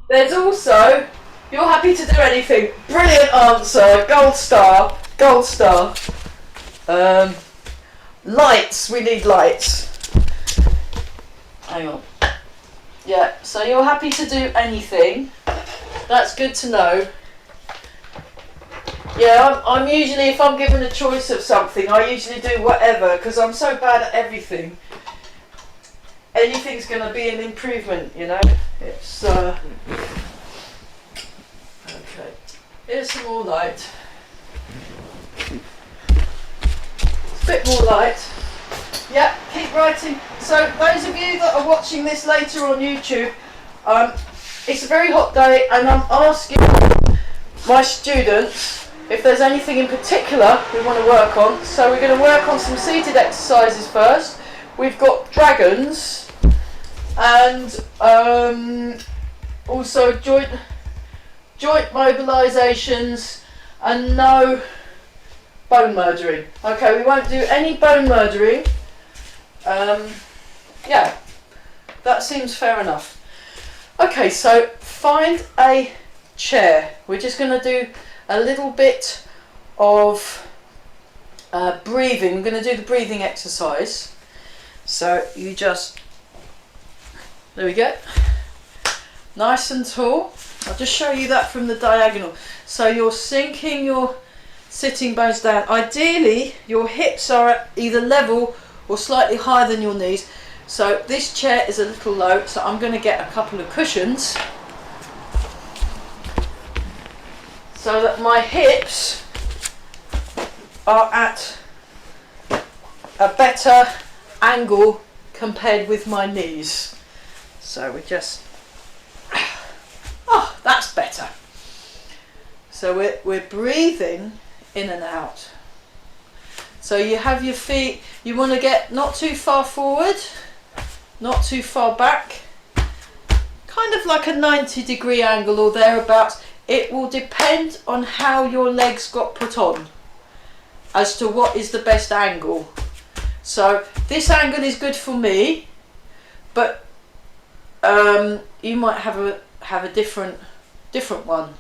There's also, you're happy to do anything. Brilliant answer. Gold star. Gold star. Lights. We need lights. Hang on. Yeah, so you're happy to do anything. That's good to know. Yeah, I'm usually, if I'm given a choice of something, I usually do whatever, because I'm so bad at everything. Anything's going to be an improvement, you know. It's okay. Here's some more light. It's a bit more light. Yeah, keep writing. So those of you that are watching this later on YouTube, it's a very hot day, and I'm asking my students if there's anything in particular we want to work on. So we're going to work on some seated exercises first. We've got dragons and also joint mobilisations and no bone murdering. Okay, we won't do any bone murdering. Yeah, that seems fair enough. Okay, so find a chair. We're just going to do a little bit of breathing. I'm going to do the breathing exercise. So you just, there we go, nice and tall. I'll just show you that from the diagonal. So you're sinking your sitting bones down. Ideally your hips are at either level or slightly higher than your knees. So this chair is a little low, so I'm going to get a couple of cushions so that my hips are at a better angle compared with my knees. So we just, oh, that's better. So we're breathing in and out. So you have your feet, you want to get not too far forward, not too far back, kind of like a 90-degree angle or thereabouts. It will depend on how your legs got put on as to what is the best angle. So this angle is good for me, but you might have a different one.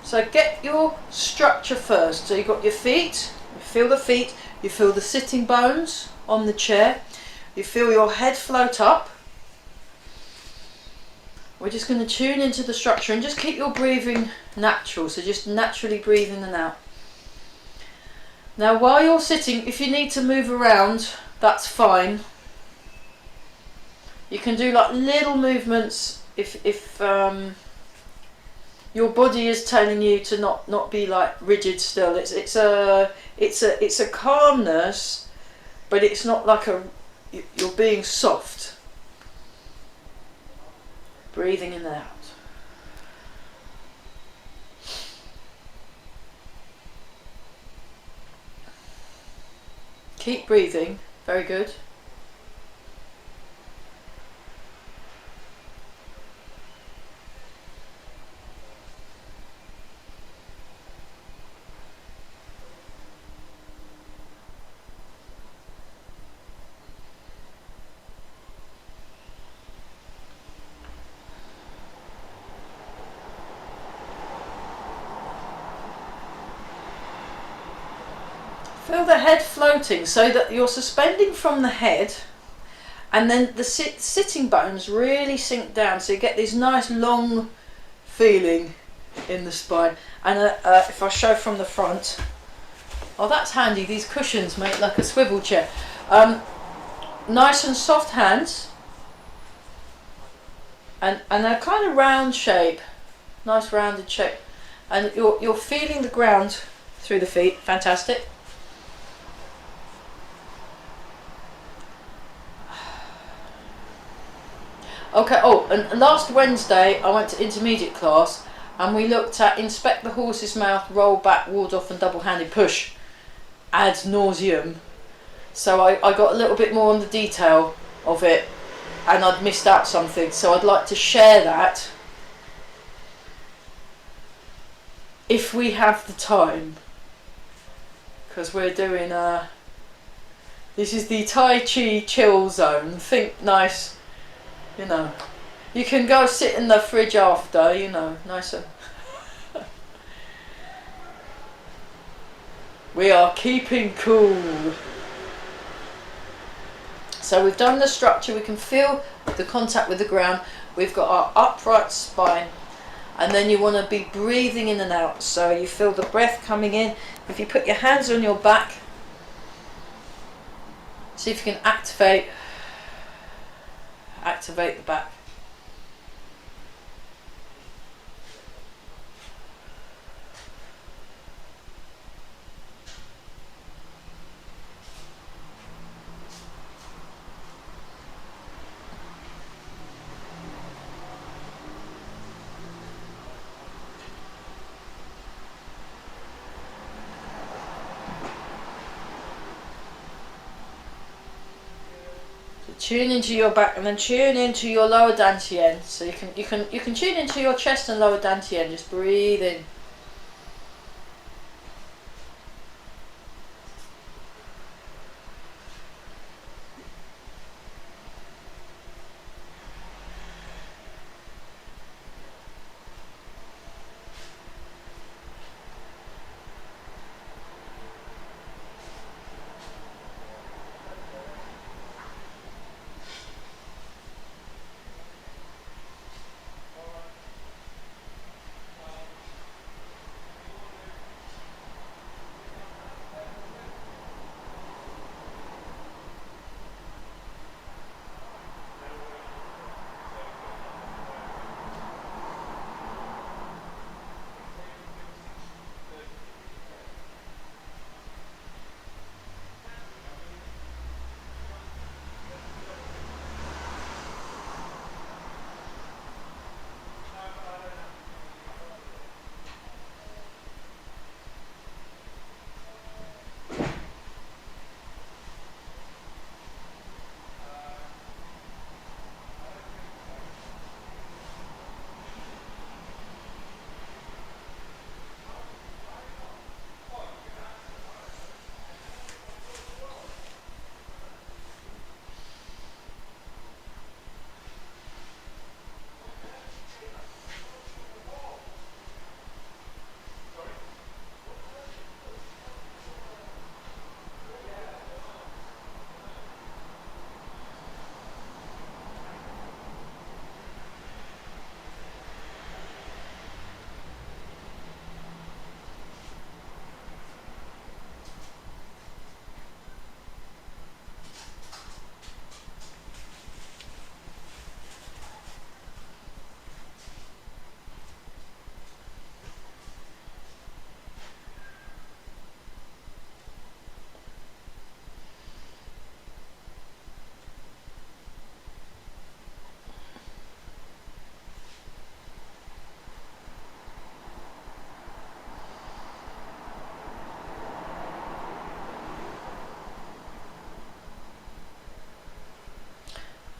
So get your structure first. So you've got your feet, you feel the feet, you feel the sitting bones on the chair, you feel your head float up. We're just going to tune into the structure and just keep your breathing natural, so just naturally breathe in and out. Now while you're sitting, if you need to move around, that's fine. You can do like little movements if your body is telling you to not be like rigid still. It's a calmness, but it's not like you're being soft. Breathing in and out. Keep breathing. Very good. Feel the head floating so that you're suspending from the head, and then the sitting bones really sink down, so you get this nice long feeling in the spine. And if I show from the front, oh, that's handy. These cushions make like a swivel chair. Nice and soft hands, and a kind of round shape, nice rounded shape, and you're feeling the ground through the feet. Fantastic. Okay, oh, and last Wednesday I went to intermediate class, And we looked at inspect the horse's mouth, roll back, ward off and double-handed push ad nauseum. So I got a little bit more on the detail of it, and I'd missed out something, so I'd like to share that if we have the time, because we're doing this is the Tai Chi chill zone. Think nice, you know. You can go sit in the fridge after, you know, nicer. We are keeping cool. So we've done the structure, we can feel the contact with the ground. We've got our upright spine, and then you want to be breathing in and out. So you feel the breath coming in. If you put your hands on your back, see if you can activate the back. Tune into your back and then tune into your lower dantian. So you can tune into your chest and lower dantian. Just breathe in.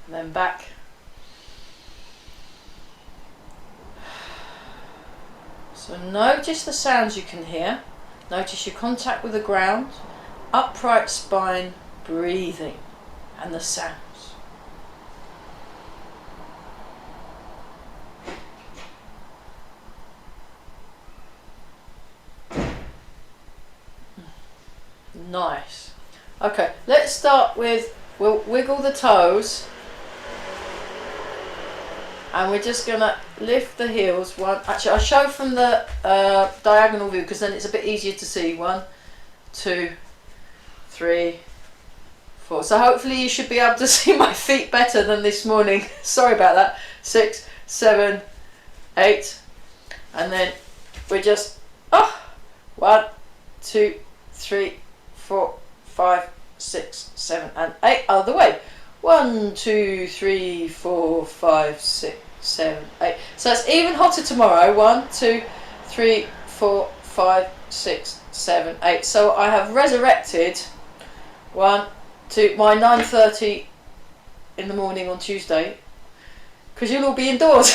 And then back. So notice the sounds you can hear. Notice your contact with the ground, upright spine, breathing, and the sounds. Nice. Okay, let's start with, we'll wiggle the toes. And we're just going to lift the heels. One, actually I'll show from the diagonal view because then it's a bit easier to see. 1, 2, 3, 4. So hopefully you should be able to see my feet better than this morning. Sorry about that. 6, 7, 8. And then we're just 1, 2, 3, 4, 5, 6, 7 and 8 other way. 1, 2, 3, 4, 5, 6, 7, 8. So it's even hotter tomorrow. 1, 2, 3, 4, 5, 6, 7, 8. So I have resurrected my 9:30 in the morning on Tuesday, because you'll all be indoors.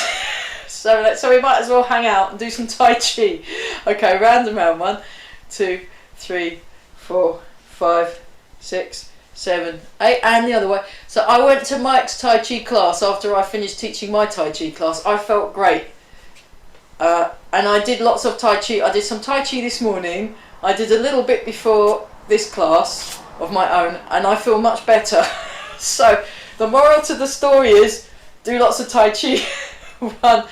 so we might as well hang out and do some Tai Chi. Okay, round and round. 1, 2, 3, 4, 5, 6, 7, 8, and the other way. So I went to Mike's Tai Chi class after I finished teaching my Tai Chi class. I felt great. And I did lots of Tai Chi. I did some Tai Chi this morning. I did a little bit before this class of my own, and I feel much better. So the moral to the story is, do lots of Tai Chi. 1,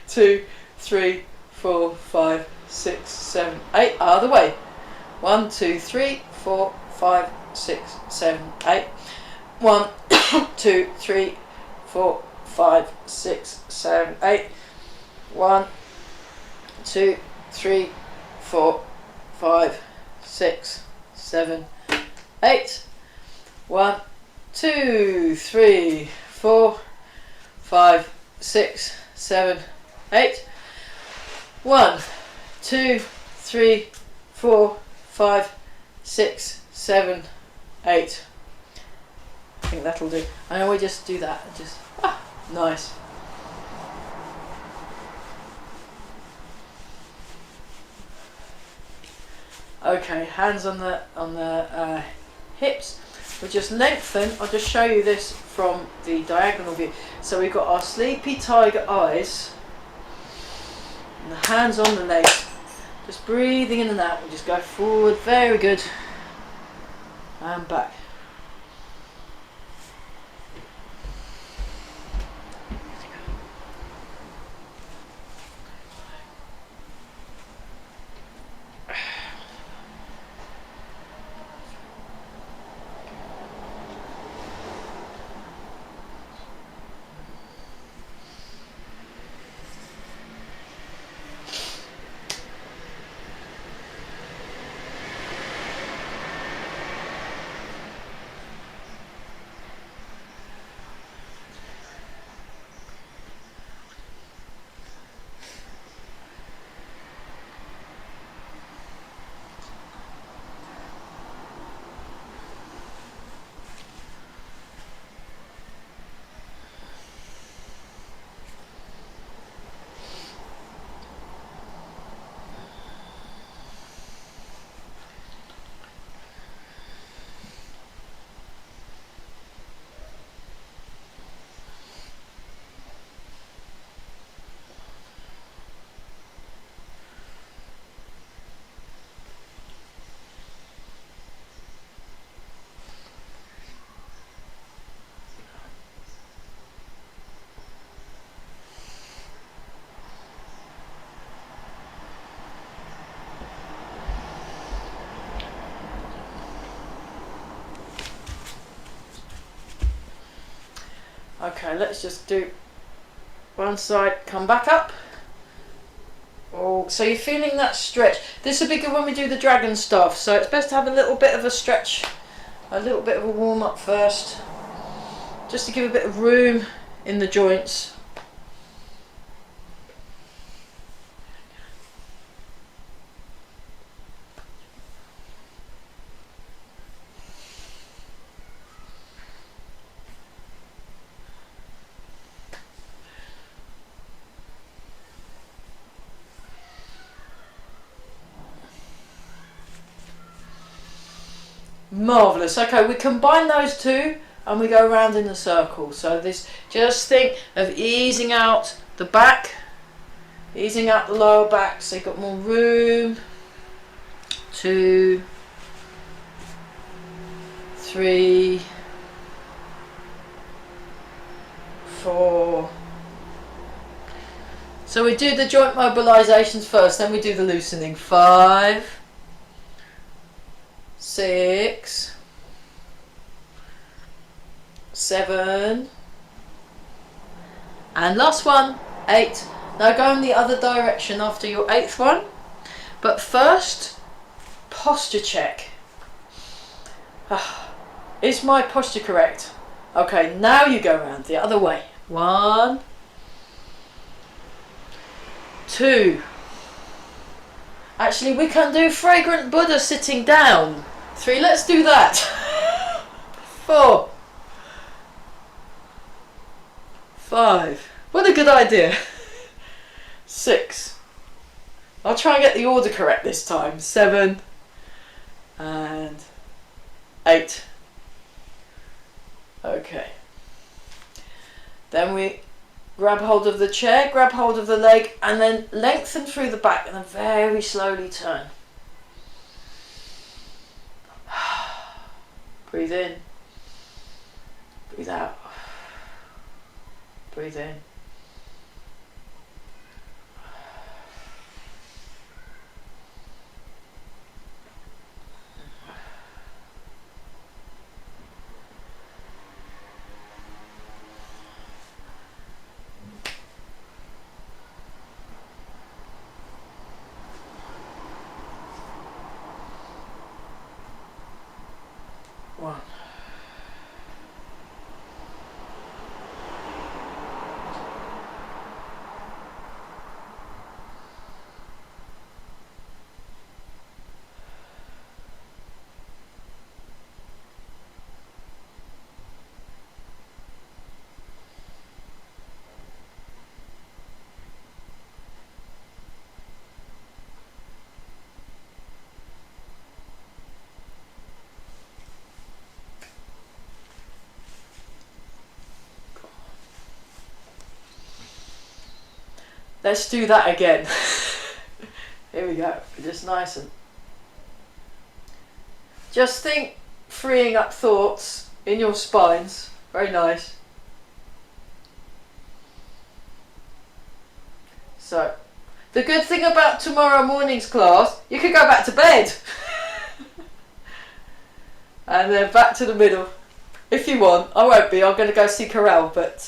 2, 3, 4, 5, 6, 7, 8. Other way. 1, 2, 3, 4, 5, 6, 7, 8. 1, 2, 3, 4, 5, 6, 7, 8. 1, 2, 3, 4, 5, 6, 7, 8. 1, 2, 3, 4, 5, 6, 7, 8. 1, 2, 3, 4, 5, 6, 7, 8. I think that'll do. And then we just do that. Just nice. Okay, hands on the hips. We'll just lengthen. I'll just show you this from the diagonal view. So we've got our sleepy tiger eyes, and the hands on the legs. Just breathing in and out. We'll just go forward. Very good. And back. Okay, let's just do one side, come back up. Oh, so you're feeling that stretch. This will be good when we do the dragon stuff, so it's best to have a little bit of a stretch, a little bit of a warm up first, just to give a bit of room in the joints. Marvellous. Okay, we combine those two and we go around in a circle. So this, just think of easing out the back, easing out the lower back, so you've got more room. 2, 3, 4. So we do the joint mobilisations first, then we do the loosening. 5, 6, 7, and last one, 8. Now go in the other direction after your 8th one, but first, posture check. Is my posture correct? Okay, now you go around the other way. 1, 2. Actually, we can do fragrant Buddha sitting down. 3, let's do that. 4, 5, what a good idea. 6, I'll try and get the order correct this time. 7 and 8. Okay. Then we grab hold of the chair, grab hold of the leg, and then lengthen through the back and then very slowly turn. Breathe in. Breathe out. Breathe in. One. Let's do that again. Here we go. Just nice and just think, freeing up thoughts in your spines. Very nice. So, the good thing about tomorrow morning's class, you can go back to bed. And then back to the middle. If you want. I won't be. I'm going to go see Corral, but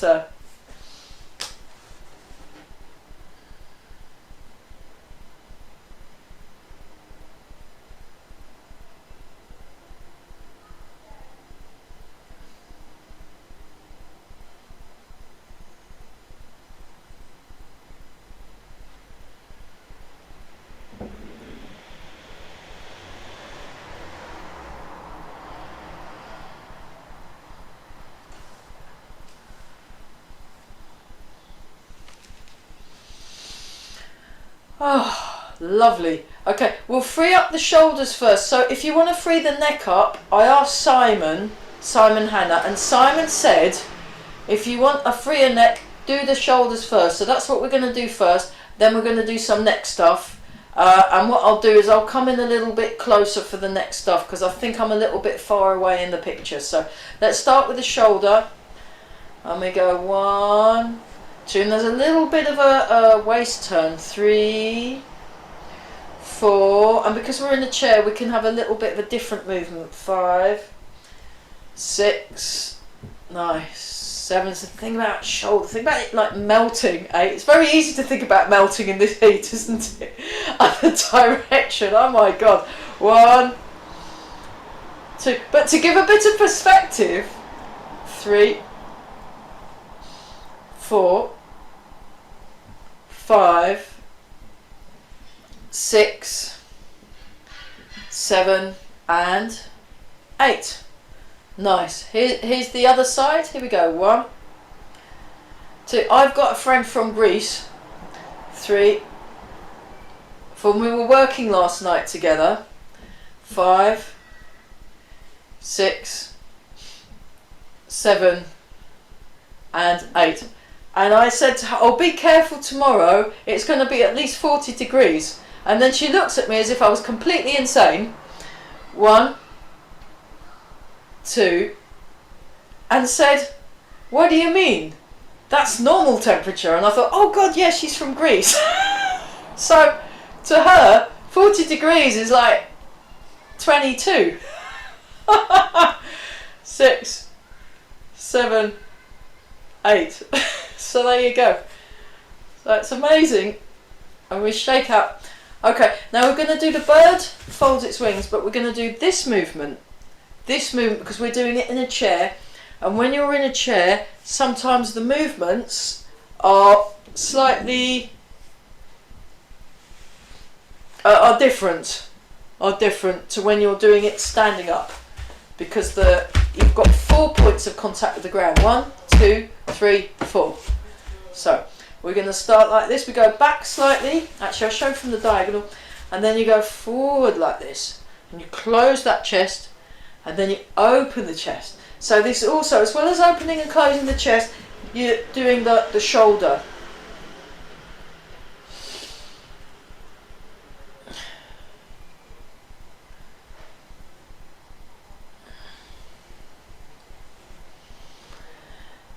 oh, lovely. Okay, we'll free up the shoulders first. So if you want to free the neck up, I asked Simon Hannah, and Simon said, if you want a freer neck, do the shoulders first. So that's what we're going to do first. Then we're going to do some neck stuff. And what I'll do is I'll come in a little bit closer for the neck stuff because I think I'm a little bit far away in the picture. So let's start with the shoulder. And we go 1, 2, and there's a little bit of a waist turn. 3, 4, and because we're in a chair, we can have a little bit of a different movement. 5, 6, nice. 7. So think about shoulder. Think about it like melting. 8. It's very easy to think about melting in this heat, isn't it? Other direction. Oh my God. 1, 2. But to give a bit of perspective, 3, 4, 5, 6, 7, and 8. Nice. Here's the other side. Here we go. 1, 2. I've got a friend from Greece. 3, 4. We were working last night together. 5, 6, 7, and 8. And I said to her, oh, be careful tomorrow. It's going to be at least 40 degrees. And then she looks at me as if I was completely insane. 1, 2, and said, what do you mean? That's normal temperature. And I thought, oh God, yeah, she's from Greece. So to her, 40 degrees is like 22. 6, 7, 8. So there you go. So it's amazing. And we shake up. Okay, now we're going to do the bird folds its wings, but we're going to do this movement. This movement, because we're doing it in a chair. And when you're in a chair, sometimes the movements are slightly are different. Are different to when you're doing it standing up, because you've got 4 points of contact with the ground. 1, 2, 3, 4. So we're going to start like this. We go back slightly. Actually, I'll show from the diagonal, and then you go forward like this, and you close that chest, and then you open the chest. So this also, as well as opening and closing the chest, you're doing the shoulder.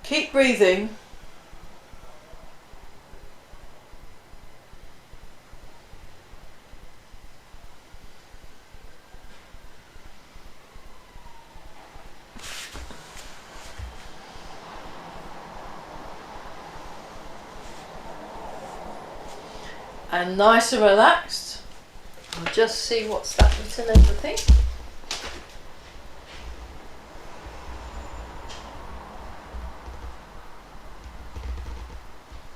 Keep breathing. And nice and relaxed. I'll just see what's that written in the thing.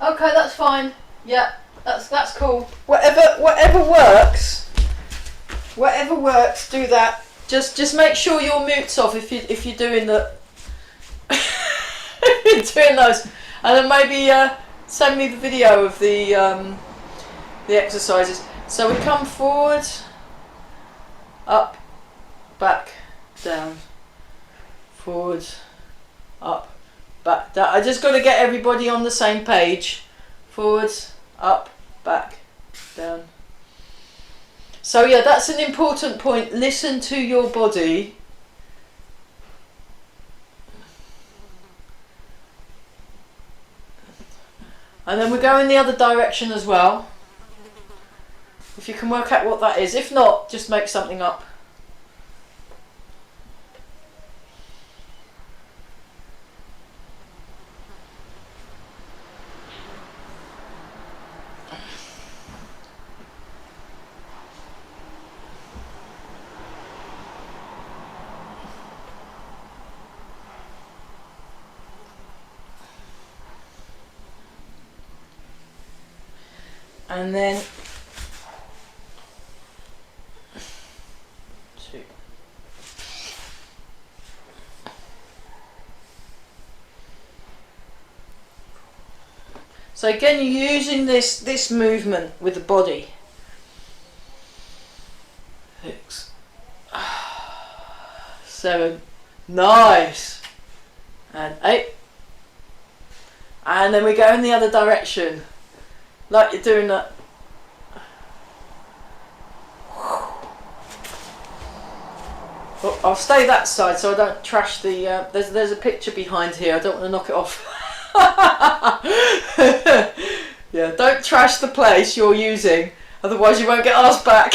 Okay, that's fine. Yeah, that's cool. Whatever works. Whatever works, do that. Just make sure your mute's off if you're doing doing those, and then maybe send me the video of the exercises. So we come forward, up, back, down, forward, up, back, down. I just got to get everybody on the same page. Forward, up, back, down. So yeah, that's an important point. Listen to your body. And then we go in the other direction as well. If you can work out what that is. If not, just make something up. And then two. So again, you're using this movement with the body. 6, 7, nice, and 8, and then we go in the other direction. Like you're doing that. Well, I'll stay that side so I don't trash the. There's a picture behind here. I don't want to knock it off. Yeah, don't trash the place you're using, otherwise you won't get asked back.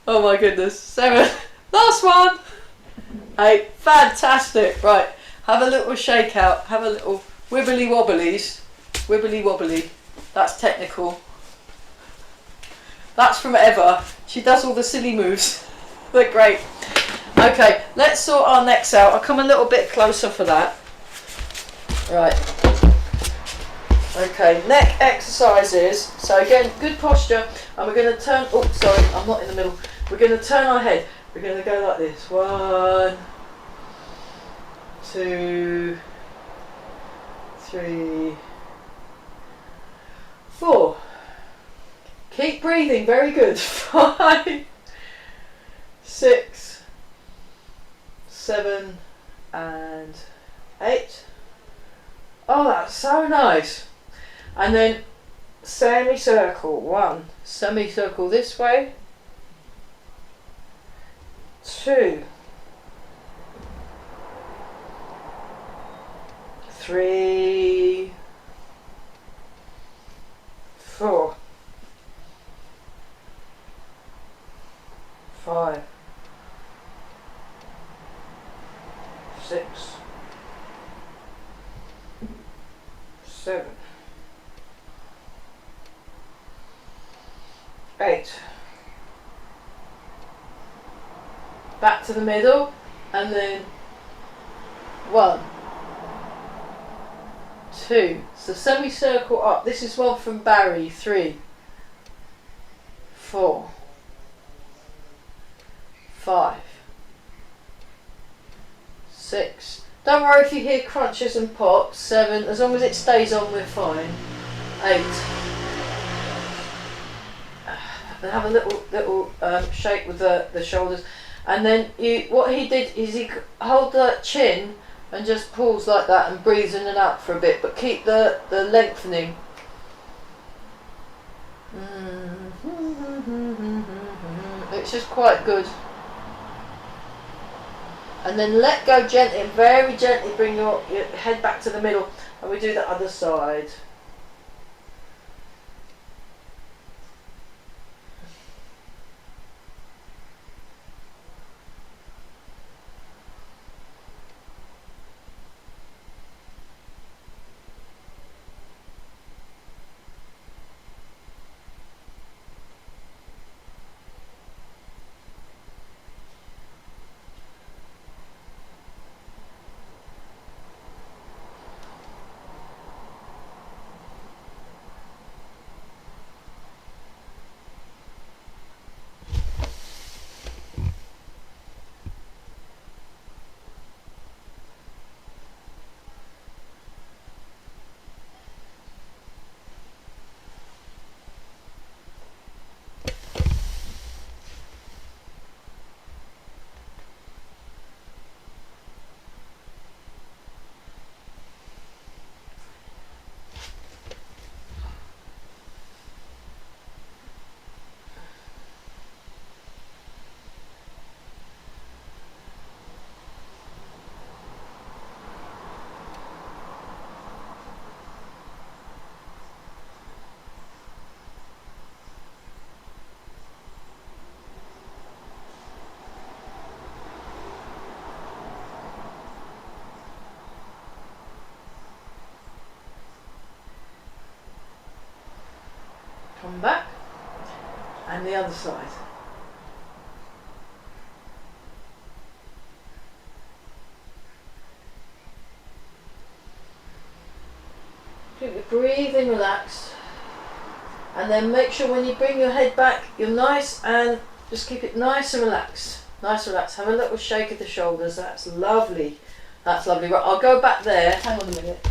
Oh my goodness. 7. Last one. 8. Fantastic. Right. Have a little shake out. Have a little wibbly wobblies. Wibbly wobbly. That's technical. That's from Eva. She does all the silly moves. They're great. Okay, let's sort our necks out. I'll come a little bit closer for that. Right. Okay, neck exercises. So again, good posture. And we're going to turn... Oh, sorry, I'm not in the middle. We're going to turn our head. We're going to go like this. 1, 2, 3... 4. Keep breathing, very good. 5, 6, 7, and 8. Oh, that's so nice. And then semicircle. 1, semicircle this way. 2, 3, 4, 5, 6, 7, 8. Back to the middle, and then 1, 2. So semicircle up. This is one from Barry. 3, 4, 5, 6. Don't worry if you hear crunches and pops. 7. As long as it stays on, we're fine. 8. And have a little shake with the shoulders. And then what he did is he hold the chin and just pulls like that and breathes in and out for a bit, but keep the lengthening. It's just quite good. And then let go gently, and very gently bring your head back to the middle, and we do the other side. Come back, and the other side. Keep your breathing relaxed, and then make sure when you bring your head back, you're nice and just keep it nice and relaxed. Nice and relaxed. Have a little shake of the shoulders. That's lovely. That's lovely. Right, I'll go back there. Hang on a minute.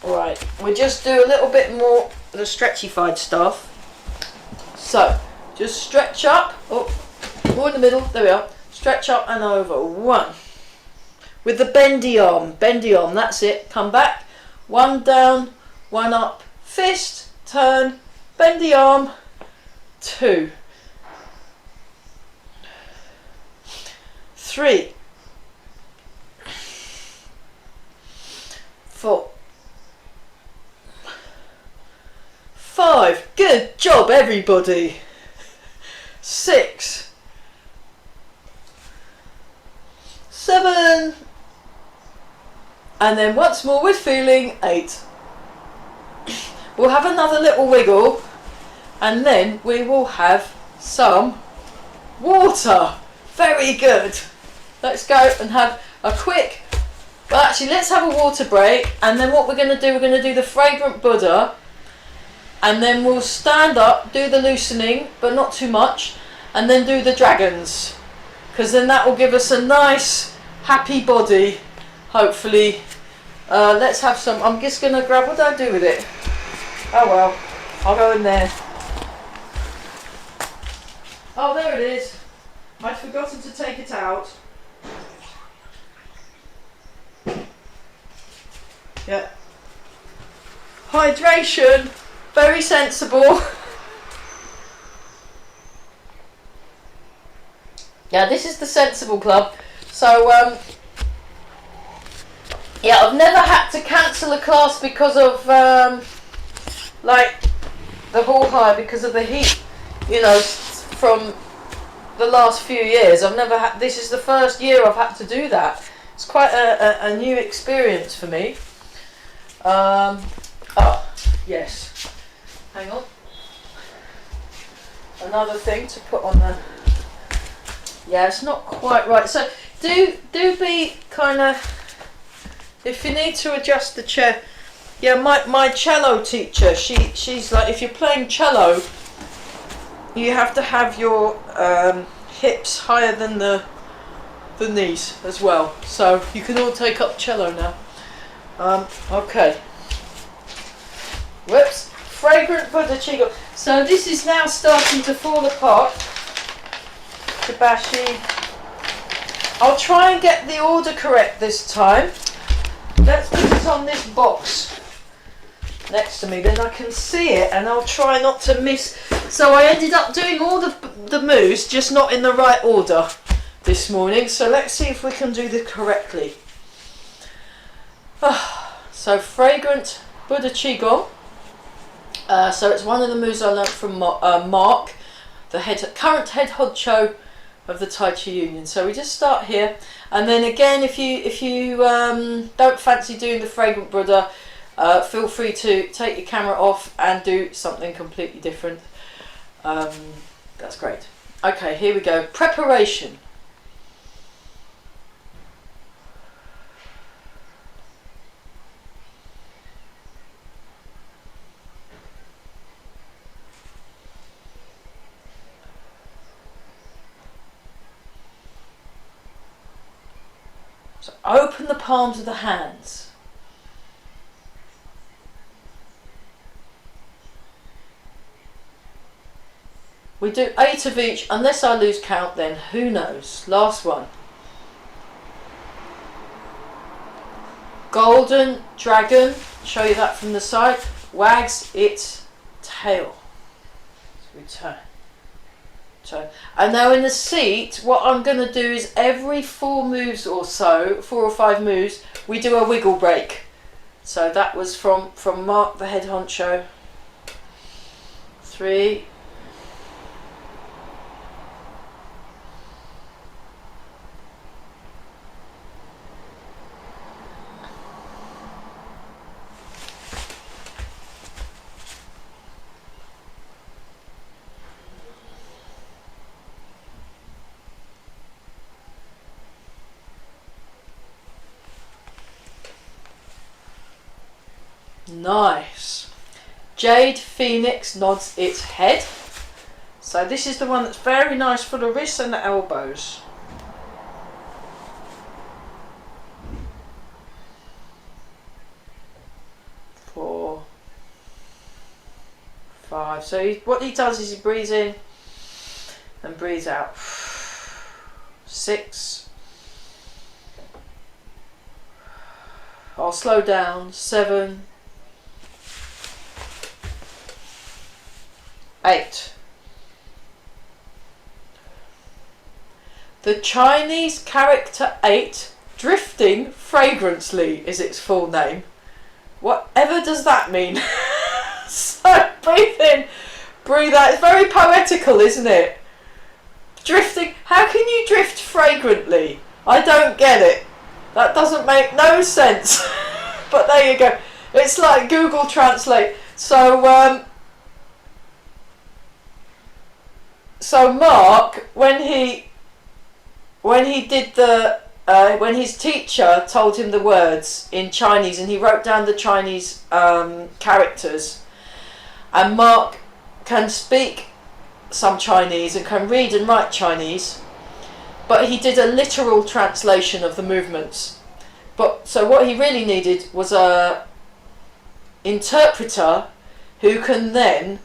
Right, we just do a little bit more of the stretchified stuff. So, just stretch up. Oh, more in the middle. There we are. Stretch up and over. 1. With the bendy arm. Bendy arm. That's it. Come back. 1 down, 1 up. Fist, turn, bendy arm. 2. 3. 4. 5. Good job, everybody. 6. 7. And then once more with feeling. 8. We'll have another little wiggle, and then we will have some water. Very good. Let's go and have a quick, well actually let's have a water break, and then what we're going to do the fragrant Buddha, and then we'll stand up, do the loosening, but not too much, and then do the dragons, because then that will give us a nice happy body, hopefully. Let's have some. I'm just going to grab, what did I do with it? Oh well, I'll go in there. Oh, there it is. I'd forgotten to take it out. Yeah. Hydration. Very sensible. Yeah, this is the Sensible Club. So, yeah, I've never had to cancel a class because of, like, the hall hire because of the heat, you know, from the last few years. I've never had, this is the first year I've had to do that. It's quite a new experience for me. Oh, yes. Hang on. Another thing to put on the... Yeah, it's not quite right. So do be kind of... If you need to adjust the chair, Yeah, my cello teacher, she's like, if you're playing cello, you have to have your hips higher than the knees as well. So you can all take up cello now. Okay. Whoops. Fragrant Buddha Chigo. So this is now starting to fall apart. Tabashi. I'll try and get the order correct this time. Let's put it on this box next to me, then I can see it, and I'll try not to miss. So I ended up doing all the moves, just not in the right order this morning. So let's see if we can do this correctly. So Fragrant Buddha Qigong. So it's one of the moves I learnt from Mark, the current head honcho of the Tai Chi Union. So we just start here, and then again, if you don't fancy doing the Fragrant Buddha, feel free to take your camera off and do something completely different. That's great. Okay, here we go. Preparation. So open the palms of the hands. We do 8 of each, unless I lose count, then who knows. Last one. Golden dragon, show you that from the side, wags its tail. So we turn. And now in the seat, what I'm going to do is every 4 moves or so, 4 or 5 moves, we do a wiggle break. So that was from Mark, the head honcho. 3. Nice. Jade Phoenix nods its head. So this is the one that's very nice for the wrists and the elbows. 4, 5. So what he does is he breathes in and breathes out. 6. I'll slow down. 7. 8. The Chinese character 8, drifting fragrantly, is its full name. Whatever does that mean? So breathe in, breathe out. It's very poetical, isn't it? Drifting. How can you drift fragrantly? I don't get it. That doesn't make no sense. But there you go. It's like Google Translate. So so Mark, when he did the when his teacher told him the words in Chinese, and he wrote down the Chinese characters, and Mark can speak some Chinese and can read and write Chinese, but he did a literal translation of the movements. But so what he really needed was a interpreter who can then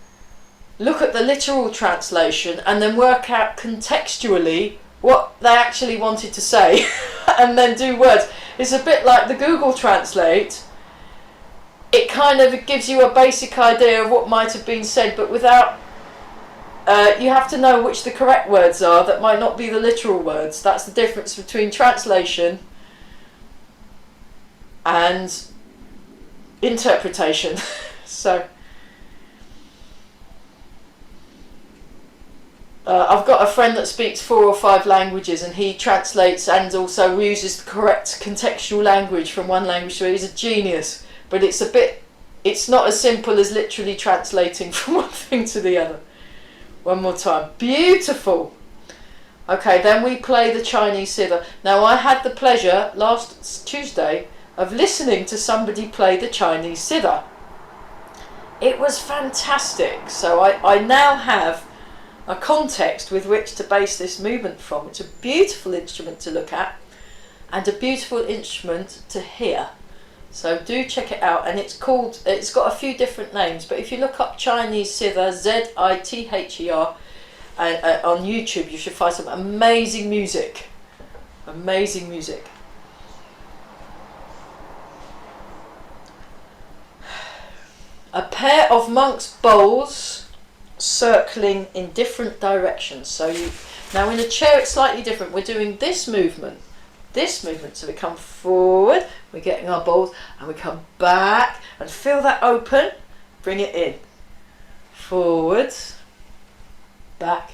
look at the literal translation and then work out contextually what they actually wanted to say and then do words. It's a bit like the Google Translate. It kind of gives you a basic idea of what might have been said, but without you have to know which the correct words are that might not be the literal words. That's the difference between translation and interpretation. So I've got a friend that speaks 4 or 5 languages, and he translates and also uses the correct contextual language from one language to another. He's a genius, but it's not as simple as literally translating from one thing to the other. One more time. Beautiful. Okay, then we play the Chinese Siva. Now I had the pleasure last Tuesday of listening to somebody play the Chinese zither. It was fantastic. So I now have a context with which to base this movement from. It's a beautiful instrument to look at and a beautiful instrument to hear. So do check it out, and it's got a few different names, but if you look up Chinese zither, Z-I-T-H-E-R, on YouTube, you should find some amazing music. Amazing music. A pair of monks' bowls circling in different directions. So now in a chair it's slightly different. We're doing this movement. So we come forward, we're getting our bowls, and we come back and feel that open, bring it in. Forwards, back.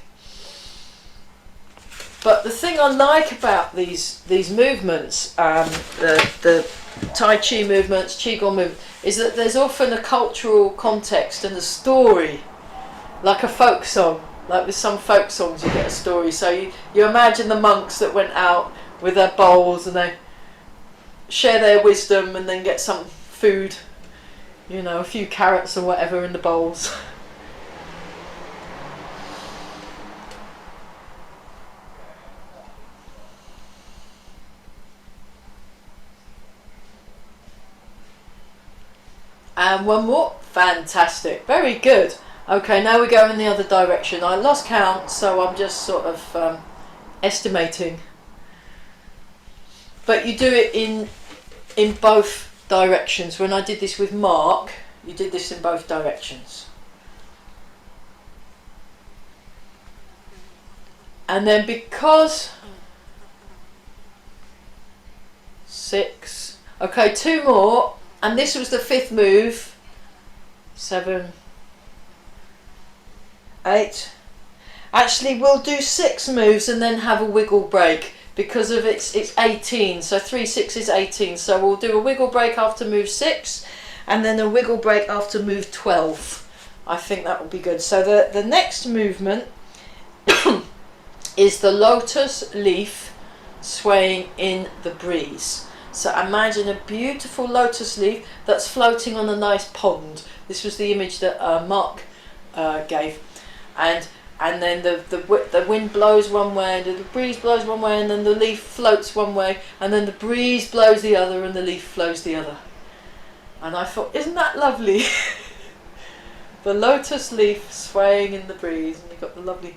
But the thing I like about these movements, the Tai Chi movements, Qigong movements, is that there's often a cultural context and a story, like a folk song. Like with some folk songs you get a story. So you imagine the monks that went out with their bowls and they share their wisdom and then get some food, you know, a few carrots or whatever in the bowls. And one more. Fantastic. Very good. Okay, now we go in the other direction. I lost count, so I'm just sort of estimating. But you do it in both directions. When I did this with Mark, you did this in both directions. And then because 6, okay, 2 more, and this was the 5th move. 7, 8. Actually, we'll do 6 moves and then have a wiggle break because of it's 18. So 3, 6 is 18. So we'll do a wiggle break after move 6 and then a wiggle break after move 12. I think that will be good. So the next movement is the lotus leaf swaying in the breeze. So imagine a beautiful lotus leaf that's floating on a nice pond. This was the image that Mark gave, and then the wind blows one way, and the breeze blows one way, and then the leaf floats one way, and then the breeze blows the other, and the leaf flows the other. And I thought, isn't that lovely? The lotus leaf swaying in the breeze, and we got the lovely.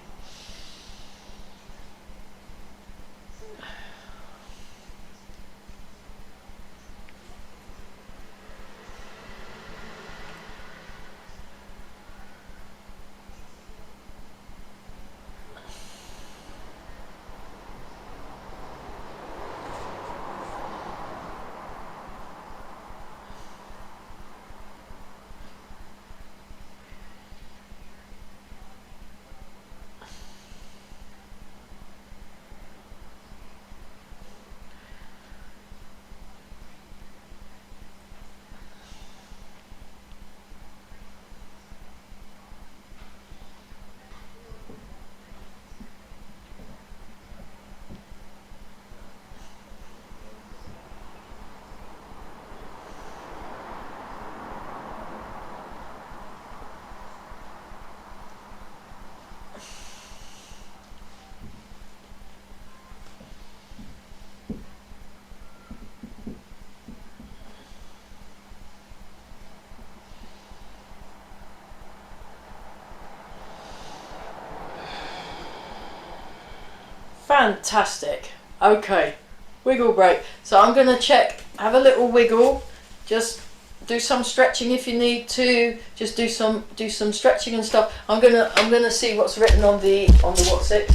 Fantastic. Okay, wiggle break. So I'm going to check, have a little wiggle, just do some stretching if you need to. Just do some stretching and stuff. I'm gonna see what's written on the what's it.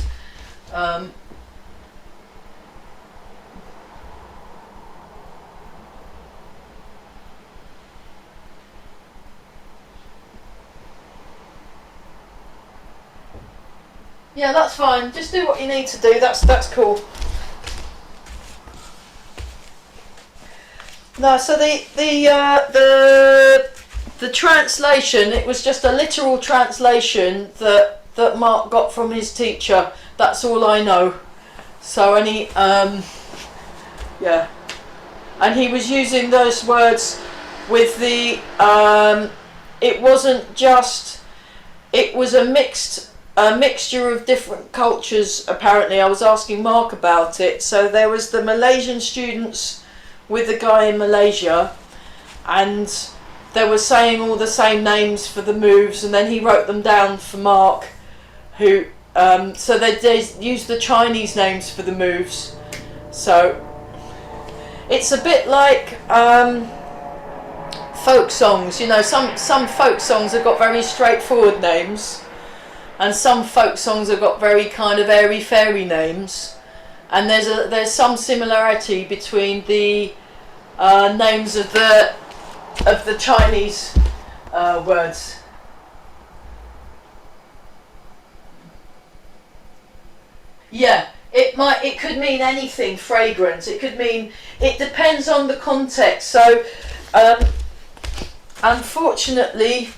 Yeah, that's fine. Just do what you need to do. That's cool. No, so the translation, it was just a literal translation that Mark got from his teacher. That's all I know. So yeah. and he was using those words with the it wasn't just, it was a mixture of different cultures. Apparently, I was asking Mark about it. So there was the Malaysian students with the guy in Malaysia, and they were saying all the same names for the moves, and then he wrote them down for Mark, who so they used the Chinese names for the moves. So it's a bit like folk songs, you know. Some folk songs have got very straightforward names, and some folk songs have got very kind of airy fairy names, and there's some similarity between the names of the Chinese words. Yeah, it could mean anything. Fragrance. It could mean. It depends on the context. So, unfortunately,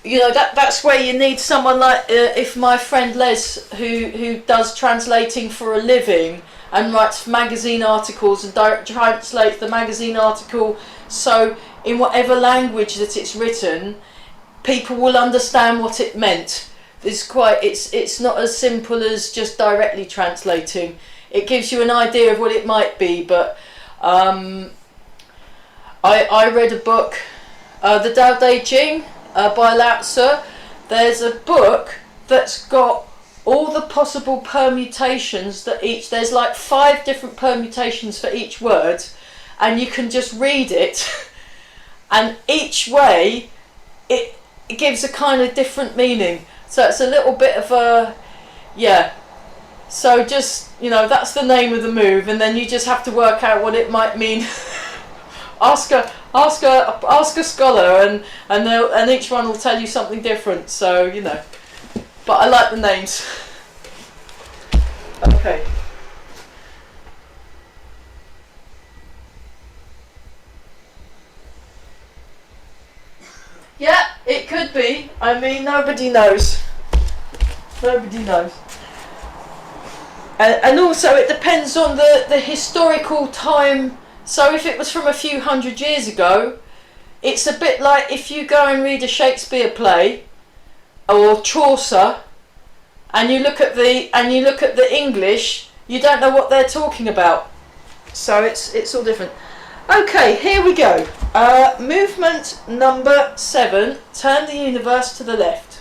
you know, that's where you need someone like if my friend Les, who does translating for a living and writes magazine articles and translates the magazine article, so in whatever language that it's written, people will understand what it meant. It's not as simple as just directly translating. It gives you an idea of what it might be, but I read a book, the Tao Te Ching by Lao Tzu. There's a book that's got all the possible permutations that there's like 5 different permutations for each word, and you can just read it, and each way it gives a kind of different meaning. So it's a little bit of a, yeah. So just, you know, that's the name of the move, and then you just have to work out what it might mean. ask a scholar, and each one will tell you something different. So, you know, but I like the names. Okay. Yeah, it could be. I mean, nobody knows. Nobody knows. And also it depends on the historical time. So if it was from a few hundred years ago, it's a bit like if you go and read a Shakespeare play or Chaucer, and you look at the English, you don't know what they're talking about. So it's all different. Okay, here we go. Movement number 7. Turn the universe to the left.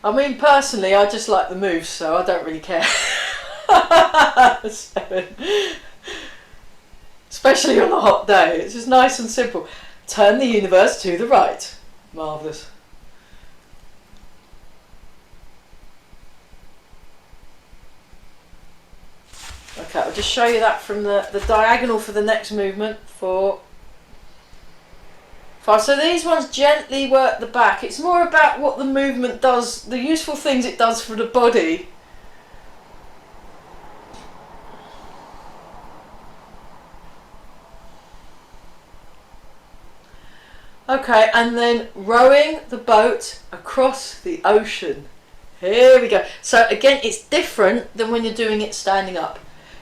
I mean, personally, I just like the moves, so I don't really care. 7. Especially on a hot day. It's just nice and simple. Turn the universe to the right. Marvellous. Okay, I'll just show you that from the diagonal for the next movement. 4, 5. So these ones gently work the back. It's more about what the movement does, the useful things it does for the body. Okay, and then rowing the boat across the ocean. Here we go. So again, it's different than when you're doing it standing up,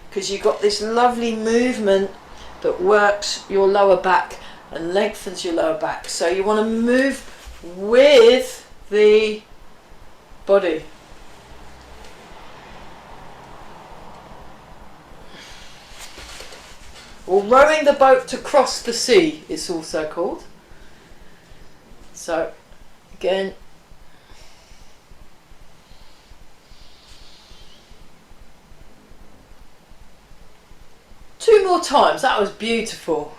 because you've got this lovely movement that works your lower back and lengthens your lower back. So you want to move with the body. Or rowing the boat to cross the sea, it's also called. So again, two more times. That was beautiful.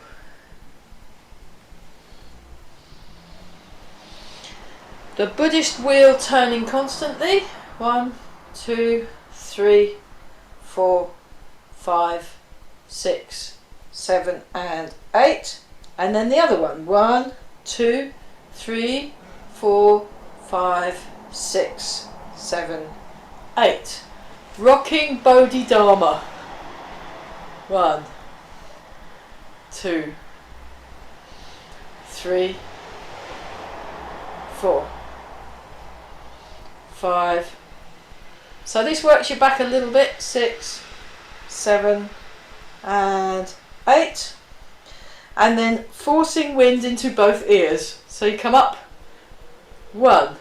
The Buddhist wheel turning constantly. 1, 2, 3, 4, 5, 6, 7 and 8. And then the other one. 1, 2, 3, 4, 5, 6, 7, 8. Rocking Bodhidharma. 1, 2, 3, 4, 5. So this works your back a little bit. 6, 7, and 8. And then forcing wind into both ears. So you come up. 1,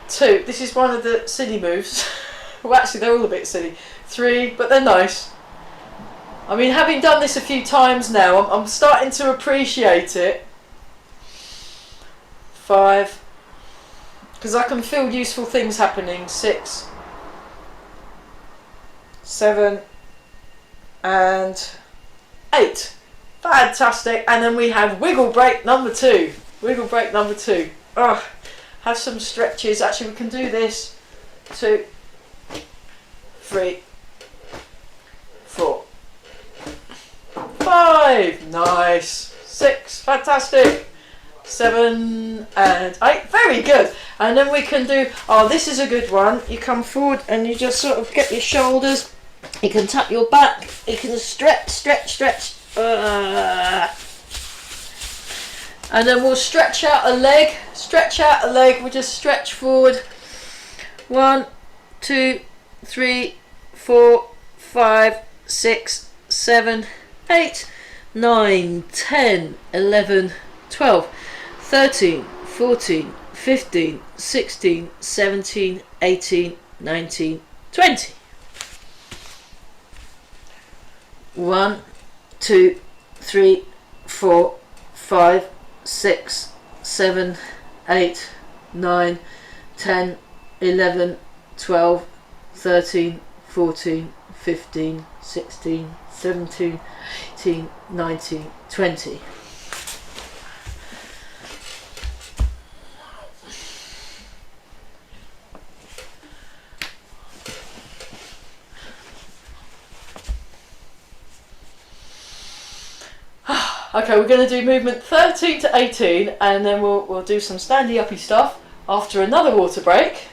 2. This is one of the silly moves. Well, actually, they're all a bit silly. 3, but they're nice. I mean, having done this a few times now, I'm starting to appreciate it. 5, because I can feel useful things happening. 6, 7, and 8. Fantastic. And then we have wiggle break number 2. Wiggle break number 2. Oh, have some stretches. Actually, we can do this. 2, 3, 4, 5. Nice. 6. Fantastic. 7 and 8. Very good. And then we can do, oh, this is a good one. You come forward and you just sort of get your shoulders. You can tap your back. You can stretch, stretch, stretch. And then we'll stretch out a leg. Stretch out a leg. We'll just stretch forward. 1, 2, 3, 4, 5, 6, 7, 8, 9, 10, 11, 12, 13, 14, 15, 16, 17, 18, 19, 20. 1, 2, 3, 4, 5, 6, 7, 8, 9, 10, 11, 12, 13, 14, 15, 16, 17, 18, 19, 20. Okay, we're going to do movement 13 to 18, and then we'll do some standy uppy stuff after another water break.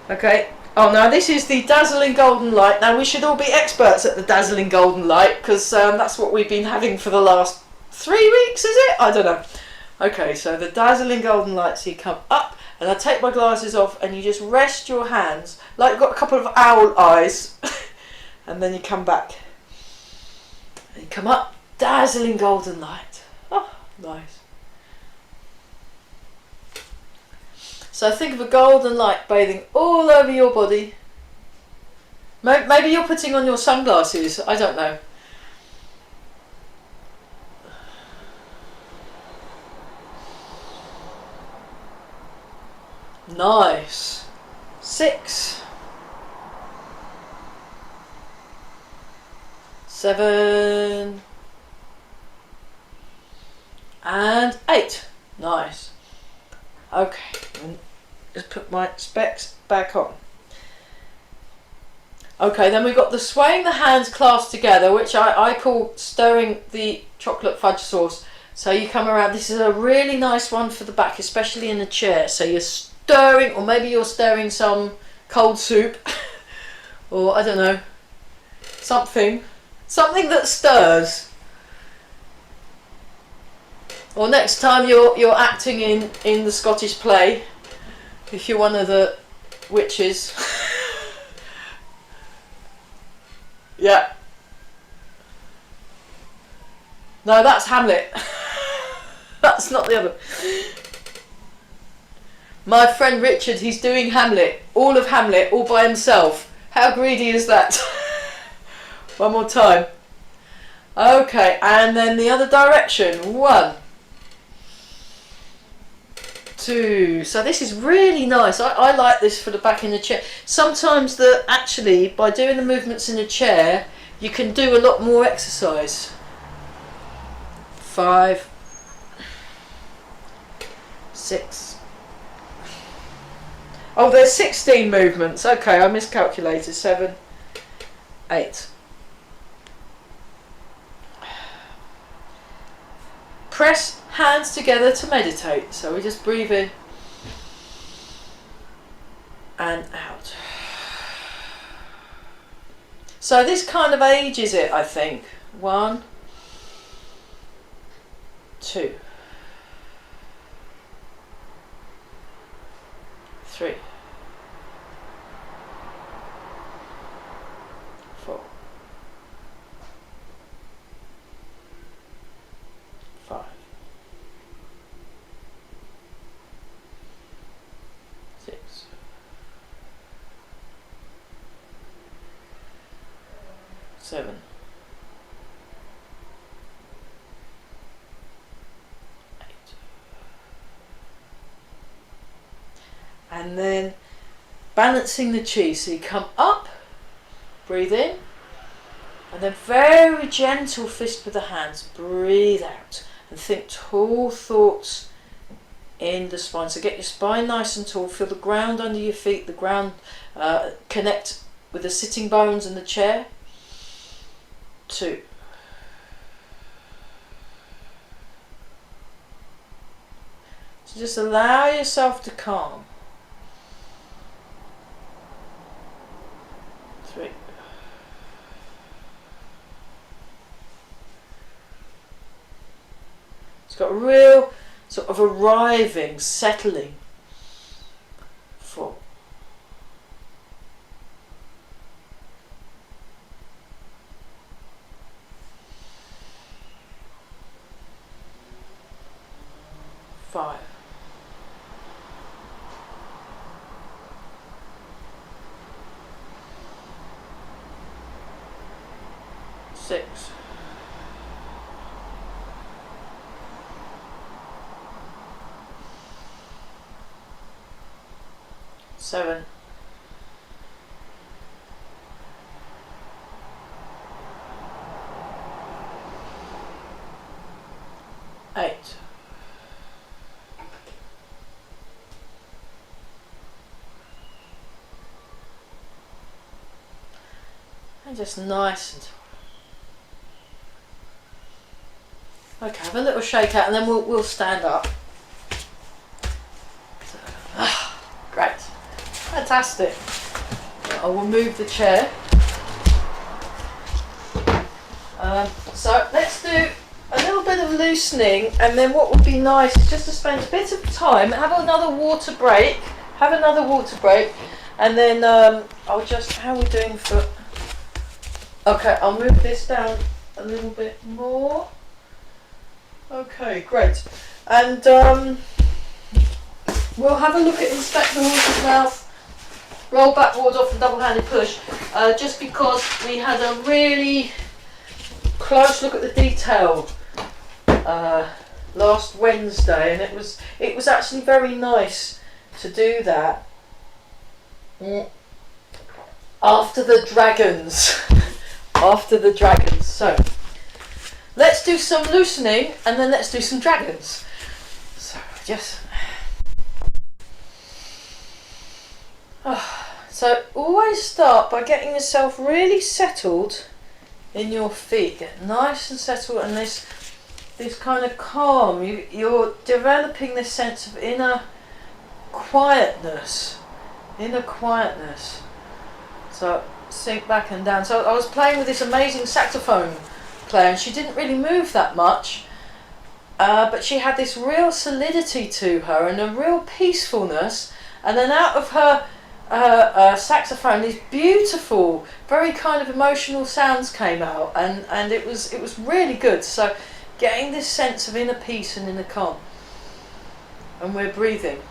Okay. Oh, now this is the dazzling golden light. Now we should all be experts at the dazzling golden light, because that's what we've been having for the last 3 weeks, is it? I don't know. Okay, so the dazzling golden light. So you come up, and I take my glasses off, and you just rest your hands like you've got a couple of owl eyes, and then you come back. And you come up. Dazzling golden light. Oh, nice. So think of a golden light bathing all over your body. Maybe you're putting on your sunglasses. I don't know. Nice. 6, 7, and 8. Nice. Okay, just put my specs back on. Okay, then we've got the swaying the hands clasped together, which I call stirring the chocolate fudge sauce. So you come around. This is a really nice one for the back, especially in the chair. So you're stirring, or maybe you're stirring some cold soup, or I don't know, something that stirs. Or next time you're acting in the Scottish play, if you're one of the witches. Yeah. No, that's Hamlet. That's not the other. My friend Richard, he's doing Hamlet, all by himself. How greedy is that? One more time. Okay, and then the other direction. 1, 2. So this is really nice. I like this for the back in the chair. Sometimes actually by doing the movements in the chair, you can do a lot more exercise. 5, 6. Oh, there's 16 movements. Okay, I miscalculated. 7, 8. press hands together to meditate. So we just breathe in and out. So this kind of ages it, I think. 1, 2, 3, 4, 5, 6, 7, 8. And then balancing the chi. So you come up, breathe in, and then very gentle fist with the hands, breathe out, and think tall thoughts in the spine. So get your spine nice and tall, feel the ground under your feet, the ground connect with the sitting bones and the chair. 2. So just allow yourself to calm. 3. It's got a real sort of arriving, settling. 4. 5. 6. 7. 8. And just nice and okay, have a little shake out and then we'll stand up. Great. Fantastic. I will move the chair. So let's do a little bit of loosening, and then what would be nice is just to spend a bit of time, have another water break, and then I'll just, how are we doing for, okay, I'll move this down a little bit more. Okay, great. And we'll have a look at inspect the horse's mouth, roll backwards off the double-handed push, just because we had a really close look at the detail last Wednesday, and it was actually very nice to do that after the dragons. After the dragons. So let's do some loosening and then let's do some dragons. So just so always start by getting yourself really settled in your feet. Get nice and settled, and this kind of calm. You're developing this sense of inner quietness. So sink back and down. So I was playing with this amazing saxophone player, and she didn't really move that much, but she had this real solidity to her and a real peacefulness, and then out of her saxophone these beautiful, very kind of emotional sounds came out, and it was really good. So getting this sense of inner peace and inner calm, and we're breathing.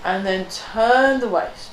And then turn the waist.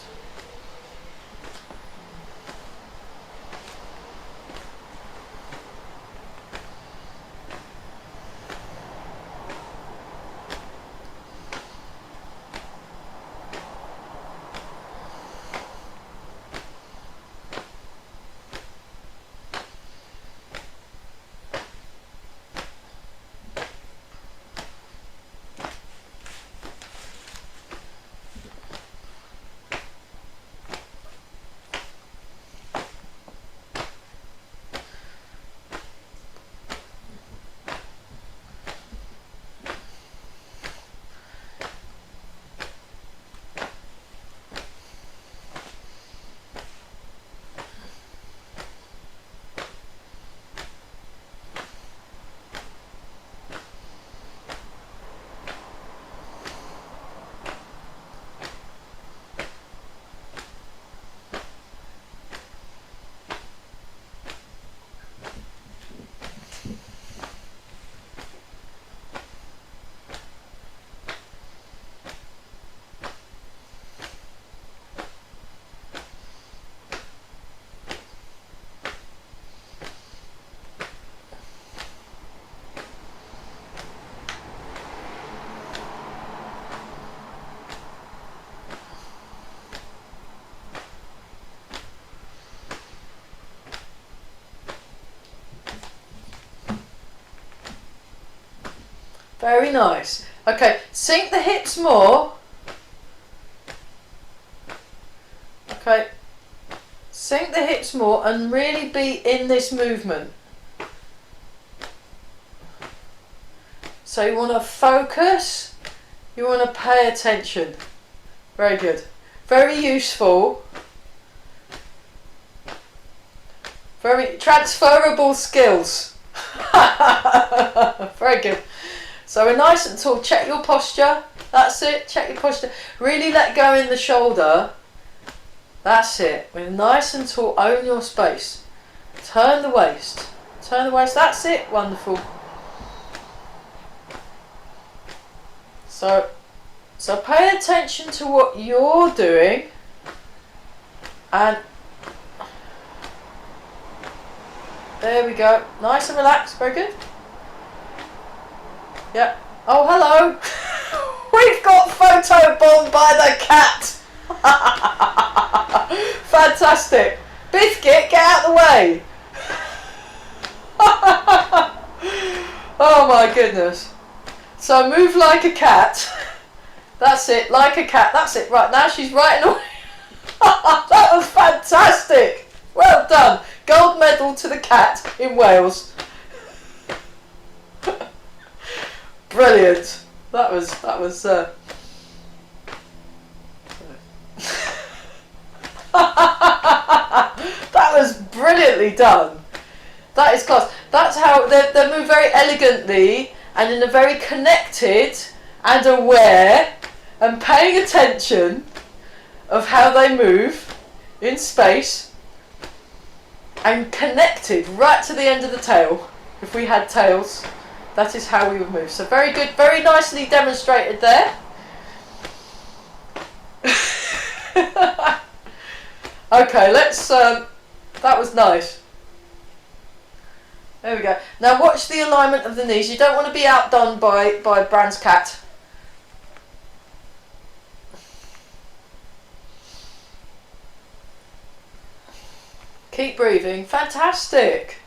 Very nice. Okay, sink the hips more. Okay, sink the hips more and really be in this movement. So you want to focus, you want to pay attention. Very good. Very useful. Very transferable skills. Very good. So we're nice and tall. Check your posture. That's it. Check your posture. Really let go in the shoulder. That's it. We're nice and tall. Own your space. Turn the waist. Turn the waist. That's it. Wonderful. So pay attention to what you're doing, and there we go. Nice and relaxed. Very good. Yep. Oh, hello. We've got photobombed by the cat. Fantastic. Biscuit, get out of the way. Oh my goodness. So move like a cat. That's it, like a cat. That's it. Right, now she's right away. That was fantastic. Well done. Gold medal to the cat in Wales. Brilliant. That was that was brilliantly done. That is class. That's how they move very elegantly and in a very connected and aware and paying attention of how they move in space and connected right to the end of the tail. If we had tails, that is how we would move. So very good, very nicely demonstrated there. Okay, let's, that was nice. There we go. Now watch the alignment of the knees. You don't want to be outdone by Bran's cat. Keep breathing. Fantastic.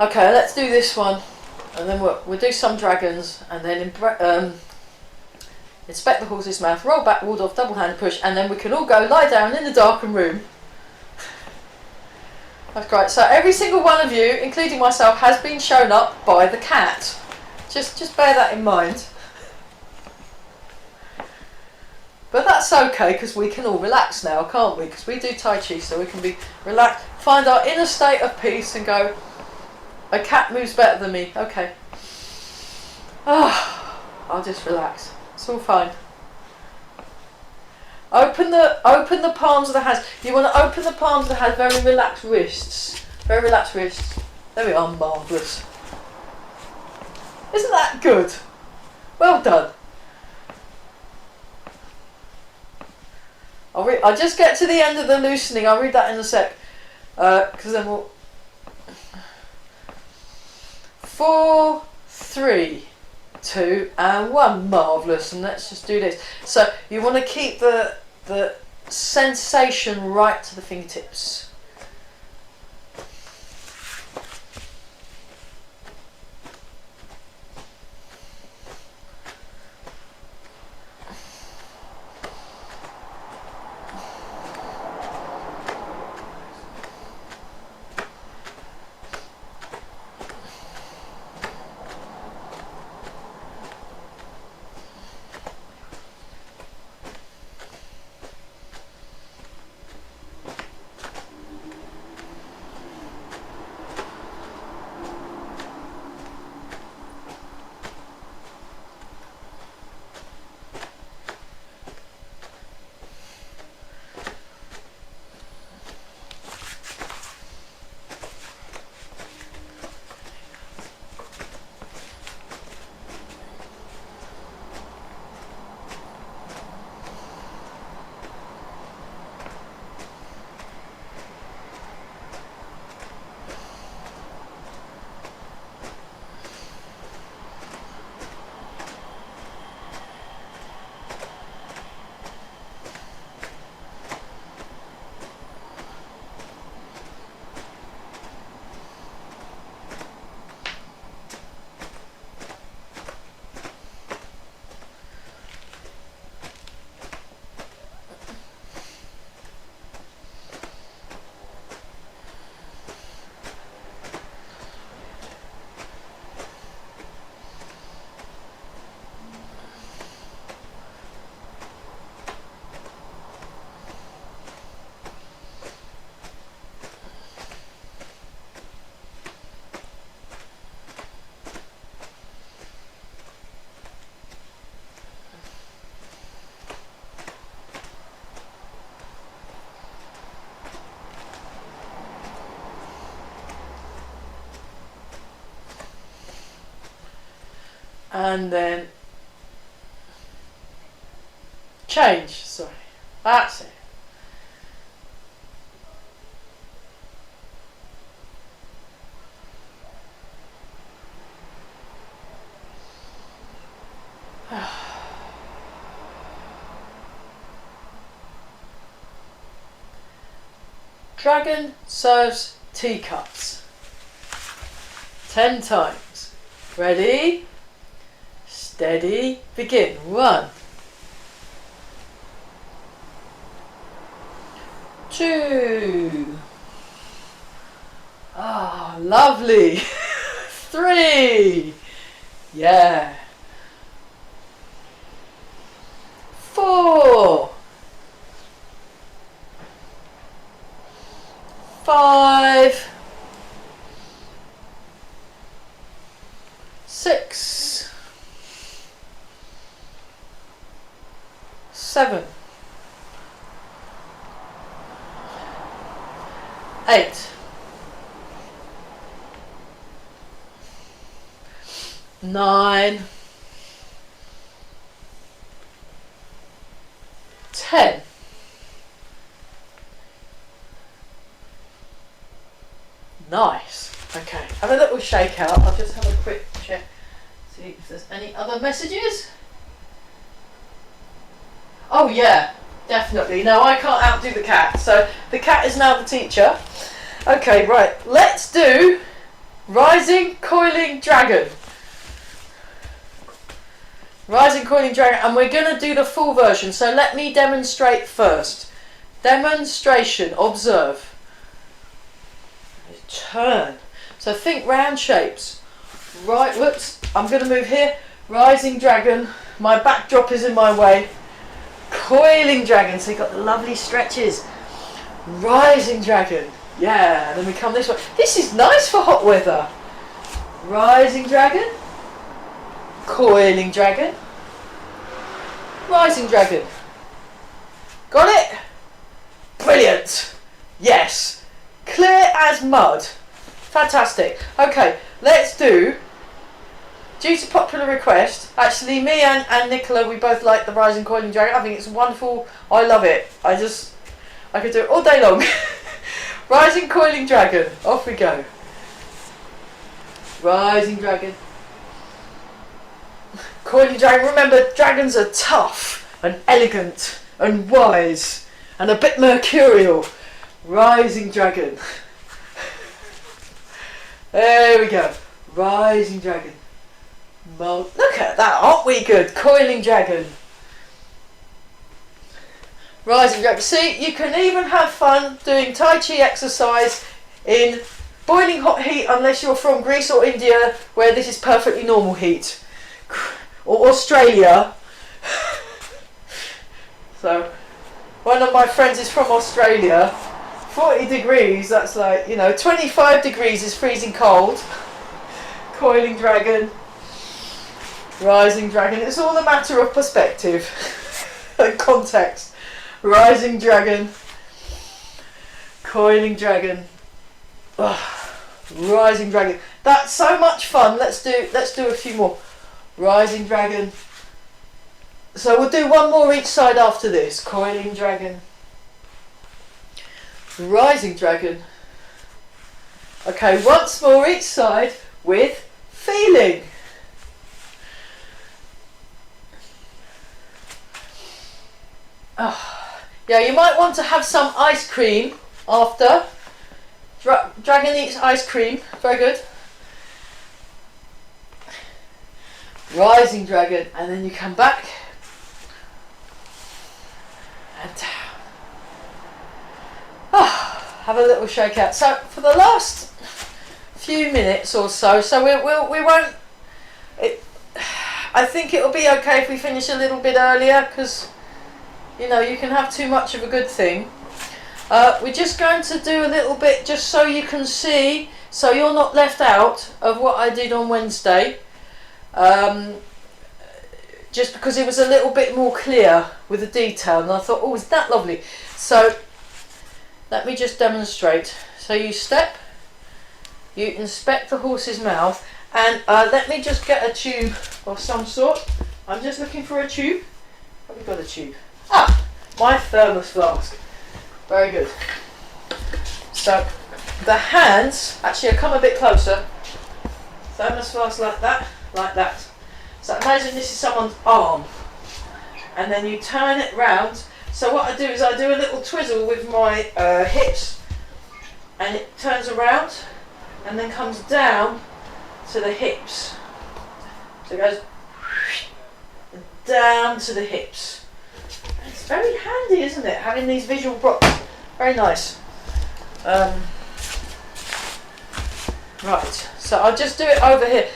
Okay, let's do this one, and then we'll do some dragons, and then inspect the horse's mouth, roll back, ward off, double hand push, and then we can all go lie down in the darkened room. That's great. So every single one of you, including myself, has been shown up by the cat. Just bear that in mind. But that's okay, because we can all relax now, can't we? Because we do Tai Chi, so we can be relaxed, find our inner state of peace and go, a cat moves better than me. Okay. I'll just relax. It's all fine. Open the palms of the hands. You want to open the palms of the hands, very relaxed wrists. Very relaxed wrists. There we are, marvellous. Isn't that good? Well done. I'll just get to the end of the loosening. I'll read that in a sec. Because then we'll... 4, 3, 2 and 1. Marvellous. And let's just do this. So you want to keep the sensation right to the fingertips. and then change. Sorry, that's it. Dragon serves teacups 10 times. Ready, steady, begin. 1, 2. Ah, lovely. 3. Yeah. 4. 5. 6. 7. 8. 9. 10. Nice. Okay, have a little shake out. I'll just have a quick check, see if there's any other messages. Oh yeah, definitely. No, I can't outdo the cat. So the cat is now the teacher. Okay, right. Let's do Rising Coiling Dragon. Rising Coiling Dragon, and we're going to do the full version. So let me demonstrate first. Demonstration. Observe. Turn. So think round shapes. Right, whoops, I'm going to move here. Rising Dragon. My backdrop is in my way. Coiling Dragon, so you've got the lovely stretches. Rising Dragon. Yeah, and then we come this way. This is nice for hot weather. Rising Dragon. Coiling Dragon. Rising Dragon. Got it? Brilliant. Yes. Clear as mud. Fantastic. Okay, let's do, due to popular request, actually me and Nicola, we both like the Rising Coiling Dragon. I think it's wonderful. I love it. I could do it all day long. Rising Coiling Dragon. Off we go. Rising Dragon. Coiling Dragon. Remember, dragons are tough and elegant and wise and a bit mercurial. Rising Dragon. There we go. Rising Dragon. Look at that, aren't we good? Coiling Dragon. Rising Dragon. See, you can even have fun doing Tai Chi exercise in boiling hot heat, unless you're from Greece or India, where this is perfectly normal heat. Or Australia. So, one of my friends is from Australia. 40 degrees, that's like, 25 degrees is freezing cold. Coiling Dragon. Rising Dragon. It's all a matter of perspective and context. Rising Dragon. Coiling Dragon. Rising Dragon. That's so much fun. Let's do a few more. Rising Dragon. So we'll do one more each side after this. Coiling Dragon. Rising Dragon. Okay, once more each side with feeling. Yeah, you might want to have some ice cream after. Dragon eats ice cream. Very good. Rising Dragon, and then you come back and down. Have a little shake out. So for the last few minutes or so, we won't. I think it'll be okay if we finish a little bit earlier, because you can have too much of a good thing. We're just going to do a little bit just so you can see, so you're not left out of what I did on Wednesday. Just because it was a little bit more clear with the detail, and I thought, oh, is that lovely? So let me just demonstrate. So you step, you inspect the horse's mouth, And let me just get a tube of some sort. I'm just looking for a tube. Have we got a tube? Ah, my thermos flask. Very good. So the hands, actually I come a bit closer. Thermos flask like that, like that. So imagine this is someone's arm. And then you turn it round. So what I do is I do a little twizzle with my hips. And it turns around and then comes down to the hips. So it goes down to the hips. And it's very handy, isn't it, having these visual blocks. Very nice. Right, so I'll just do it over here.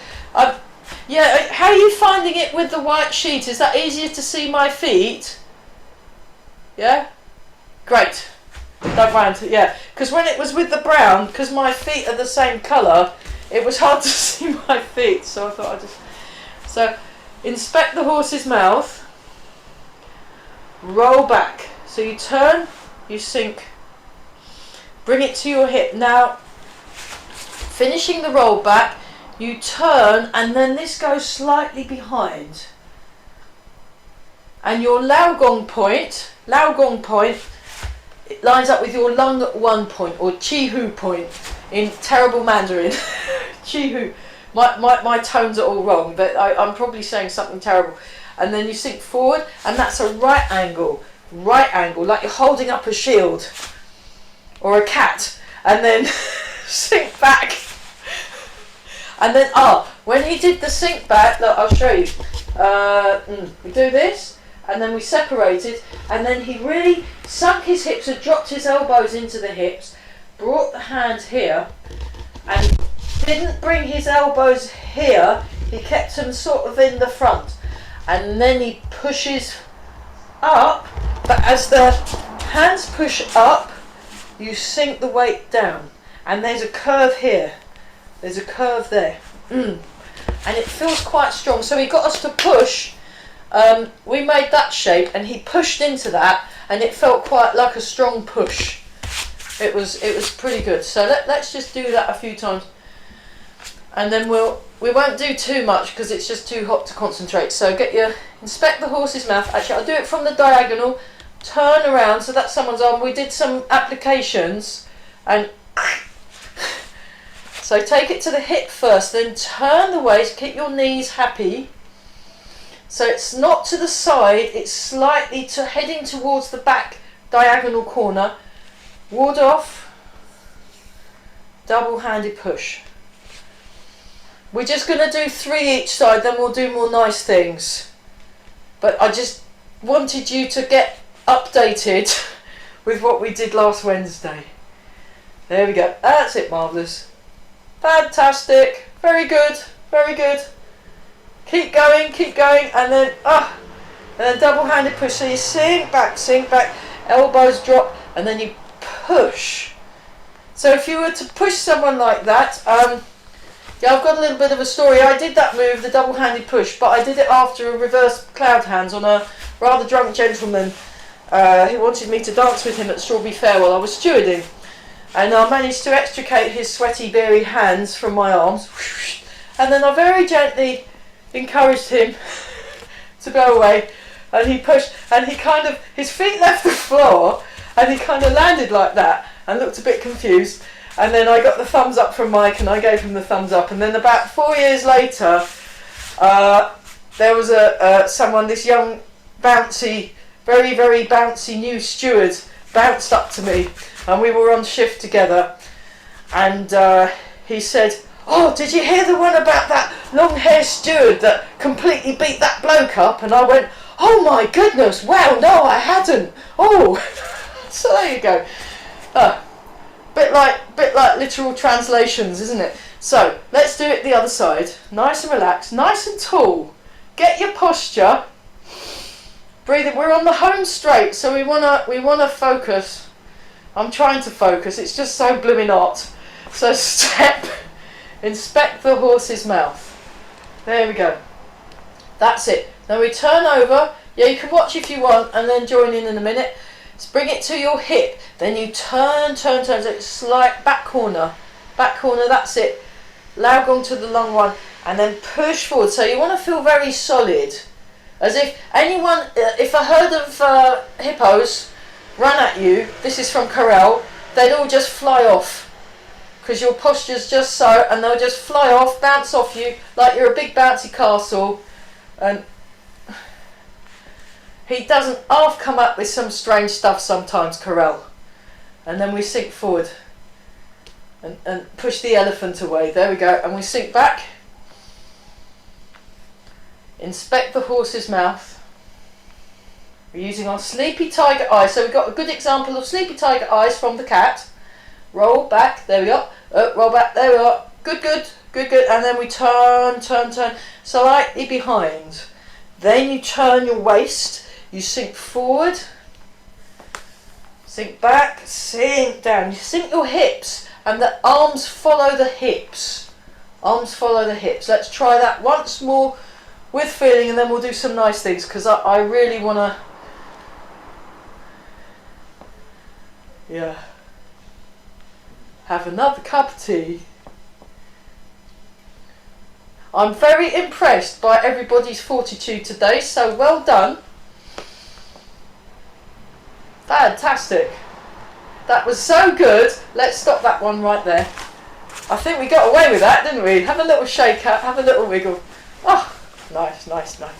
Yeah, how are you finding it with the white sheet? Is that easier to see my feet? Yeah? Great. Don't mind, yeah. Because when it was with the brown, because my feet are the same colour, it was hard to see my feet. So I thought I'd just... So, inspect the horse's mouth. Roll back. So you turn, you sink. Bring it to your hip. Now, finishing the roll back, you turn and then this goes slightly behind. And your Lao point, it lines up with your Lung 1 point or Chi Hu point in terrible Mandarin. Chi Hu. My tones are all wrong, but I'm probably saying something terrible. And then you sink forward and that's a right angle, like you're holding up a shield or a cat. And then sink back. And then, when he did the sink back, look, I'll show you. We do this, and then we separated, and then he really sunk his hips and dropped his elbows into the hips, brought the hand here, and didn't bring his elbows here, he kept them sort of in the front. And then he pushes up, but as the hands push up, you sink the weight down. And there's a curve here. There's a curve there. And it feels quite strong. So he got us to push. We made that shape and he pushed into that and it felt quite like a strong push. It was pretty good. So let's just do that a few times. And then we won't do too much because it's just too hot to concentrate. So inspect the horse's mouth. Actually, I'll do it from the diagonal. Turn around. So that's someone's arm. We did some applications and... So take it to the hip first, then turn the waist, keep your knees happy. So it's not to the side, it's slightly heading towards the back diagonal corner. Ward off, double-handed push. We're just going to do 3 each side, then we'll do more nice things. But I just wanted you to get updated with what we did last Wednesday. There we go, that's it, marvellous. Fantastic, very good, very good. Keep going, and then double-handed push. So you sink back, elbows drop, and then you push. So if you were to push someone like that, yeah, I've got a little bit of a story. I did that move, the double-handed push, but I did it after a reverse cloud hands on a rather drunk gentleman who wanted me to dance with him at Strawberry Fair while I was stewarding. And I managed to extricate his sweaty, beery hands from my arms. And then I very gently encouraged him to go away. And he pushed, and his feet left the floor, and he kind of landed like that, and looked a bit confused. And then I got the thumbs up from Mike, and I gave him the thumbs up. And then about 4 years later, there was this young, bouncy, very, very bouncy new steward bounced up to me. And we were on shift together, and he said, "Oh, did you hear the one about that long-haired steward that completely beat that bloke up?" And I went, "Oh my goodness, wow, no, I hadn't." Oh, so there you go. Bit like literal translations, isn't it? So let's do it the other side. Nice and relaxed, nice and tall. Get your posture. Breathing. We're on the home straight, so we wanna focus. I'm trying to focus, it's just so blooming hot. So inspect the horse's mouth. There we go. That's it. Now we turn over. Yeah, you can watch if you want and then join in a minute. Just bring it to your hip. Then you turn. So it's slight back corner. That's it. Lao Gong to the long one. and then push forward. So you want to feel very solid, as if anyone, if a herd of hippos ran at you, this is from Corral, they'd all just fly off, because your posture's just so, and they'll just fly off, bounce off you like you're a big bouncy castle. And he doesn't half come up with some strange stuff sometimes, Corral. And then we sink forward and push the elephant away. There we go. And we sink back. Inspect the horse's mouth. We're using our sleepy tiger eyes. So we've got a good example of sleepy tiger eyes from the cat. Roll back. There we go. Roll back. There we are. Good, good, good, good. And then we turn, turn, turn. Slightly behind. Then you turn your waist. You sink forward. Sink back. Sink down. You sink your hips. And the arms follow the hips. Arms follow the hips. Let's try that once more with feeling, and then we'll do some nice things, because I really want to, yeah, have another cup of tea. I'm very impressed by everybody's fortitude today, so well done. Fantastic. That was so good. Let's stop that one right there. I think we got away with that, didn't we? Have a little shake out, have a little wiggle. Oh, nice, nice, nice.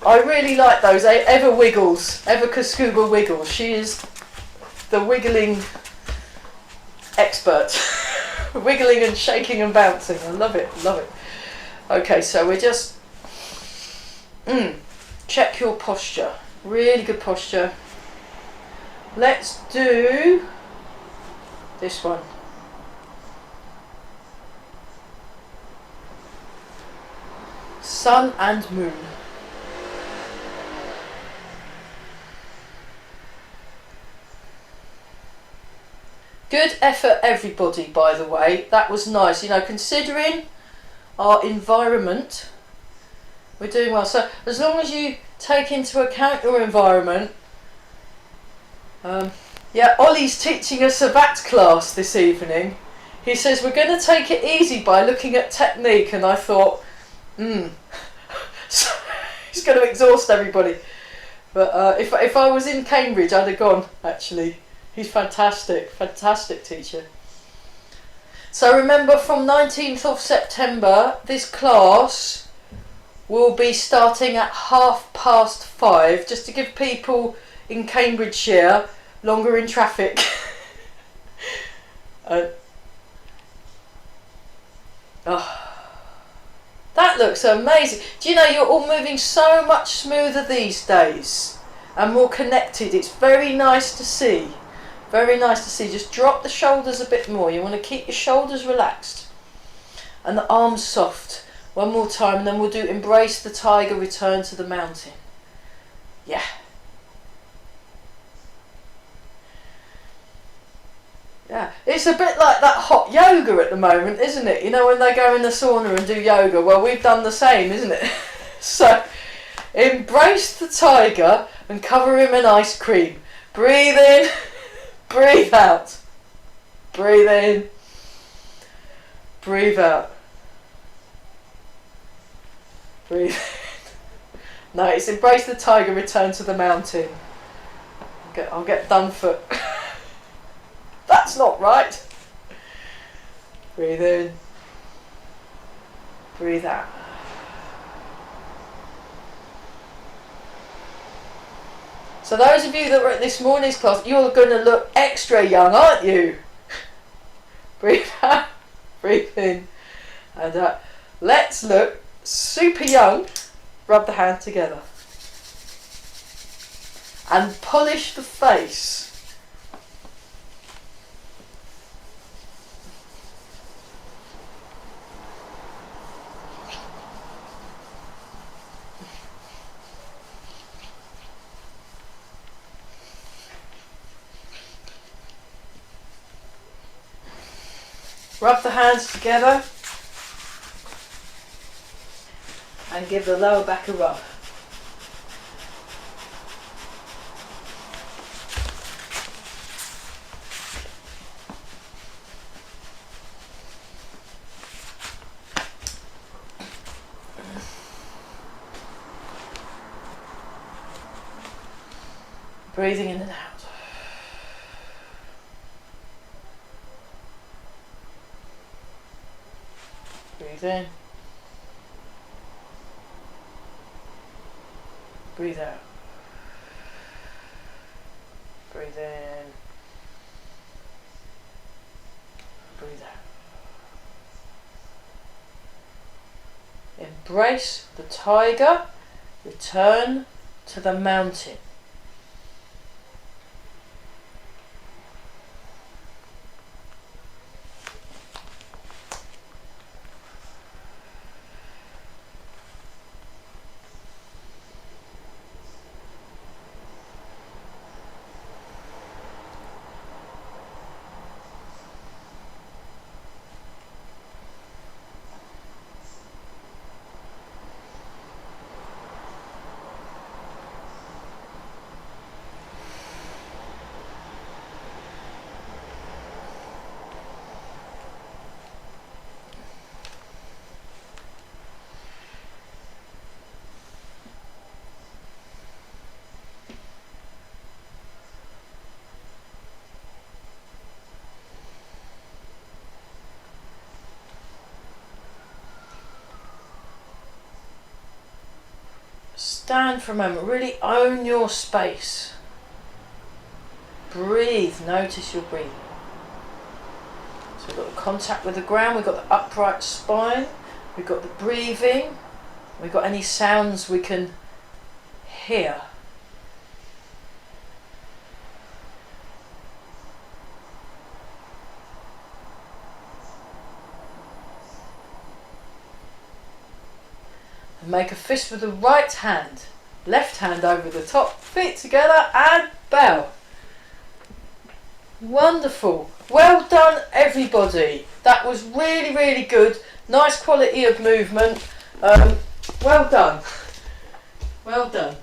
I really like those Eva wiggles, Eva Kaskuba wiggles. She is the wiggling expert. Wiggling and shaking and bouncing. I love it, love it. Okay, so we're just check your posture. Really good posture. Let's do this one. Sun and moon. Good effort, everybody, by the way. That was nice. You know, considering our environment, we're doing well. So as long as you take into account your environment. Yeah, Ollie's teaching us a VAT class this evening. He says we're going to take it easy by looking at technique, and I thought, so he's going to exhaust everybody. But if I was in Cambridge, I'd have gone, actually. He's fantastic, fantastic teacher. So remember, from 19th of September, this class will be starting at 5:30, just to give people in Cambridgeshire longer in traffic. That looks amazing. Do you know, you're all moving so much smoother these days and more connected. It's very nice to see. Very nice to see. Just drop the shoulders a bit more. You want to keep your shoulders relaxed and the arms soft. One more time, and then we'll do embrace the tiger, return to the mountain. Yeah. Yeah, it's a bit like that hot yoga at the moment, isn't it? You know, when they go in the sauna and do yoga, well, we've done the same, isn't it? So, embrace the tiger and cover him in ice cream. Breathe in, breathe out. Breathe in, breathe out. Breathe in. No, it's embrace the tiger, return to the mountain. I'll get done for... That's not right. Breathe in. Breathe out. So those of you that were at this morning's class, you're going to look extra young, aren't you? Breathe out. Breathe in. And out. Let's look super young. Rub the hand together. And polish the face. Rub the hands together and give the lower back a rub. Breathing in and out. Breathe in. Breathe out. Breathe in. Breathe out. Embrace the tiger. Return to the mountain. Stand for a moment, really own your space. Breathe, notice your breathing. So we've got the contact with the ground, we've got the upright spine, we've got the breathing, we've got any sounds we can hear. Make a fist with the right hand, left hand over the top, feet together and bow. Wonderful. Well done everybody. That was really, really good. Nice quality of movement. Well done. Well done.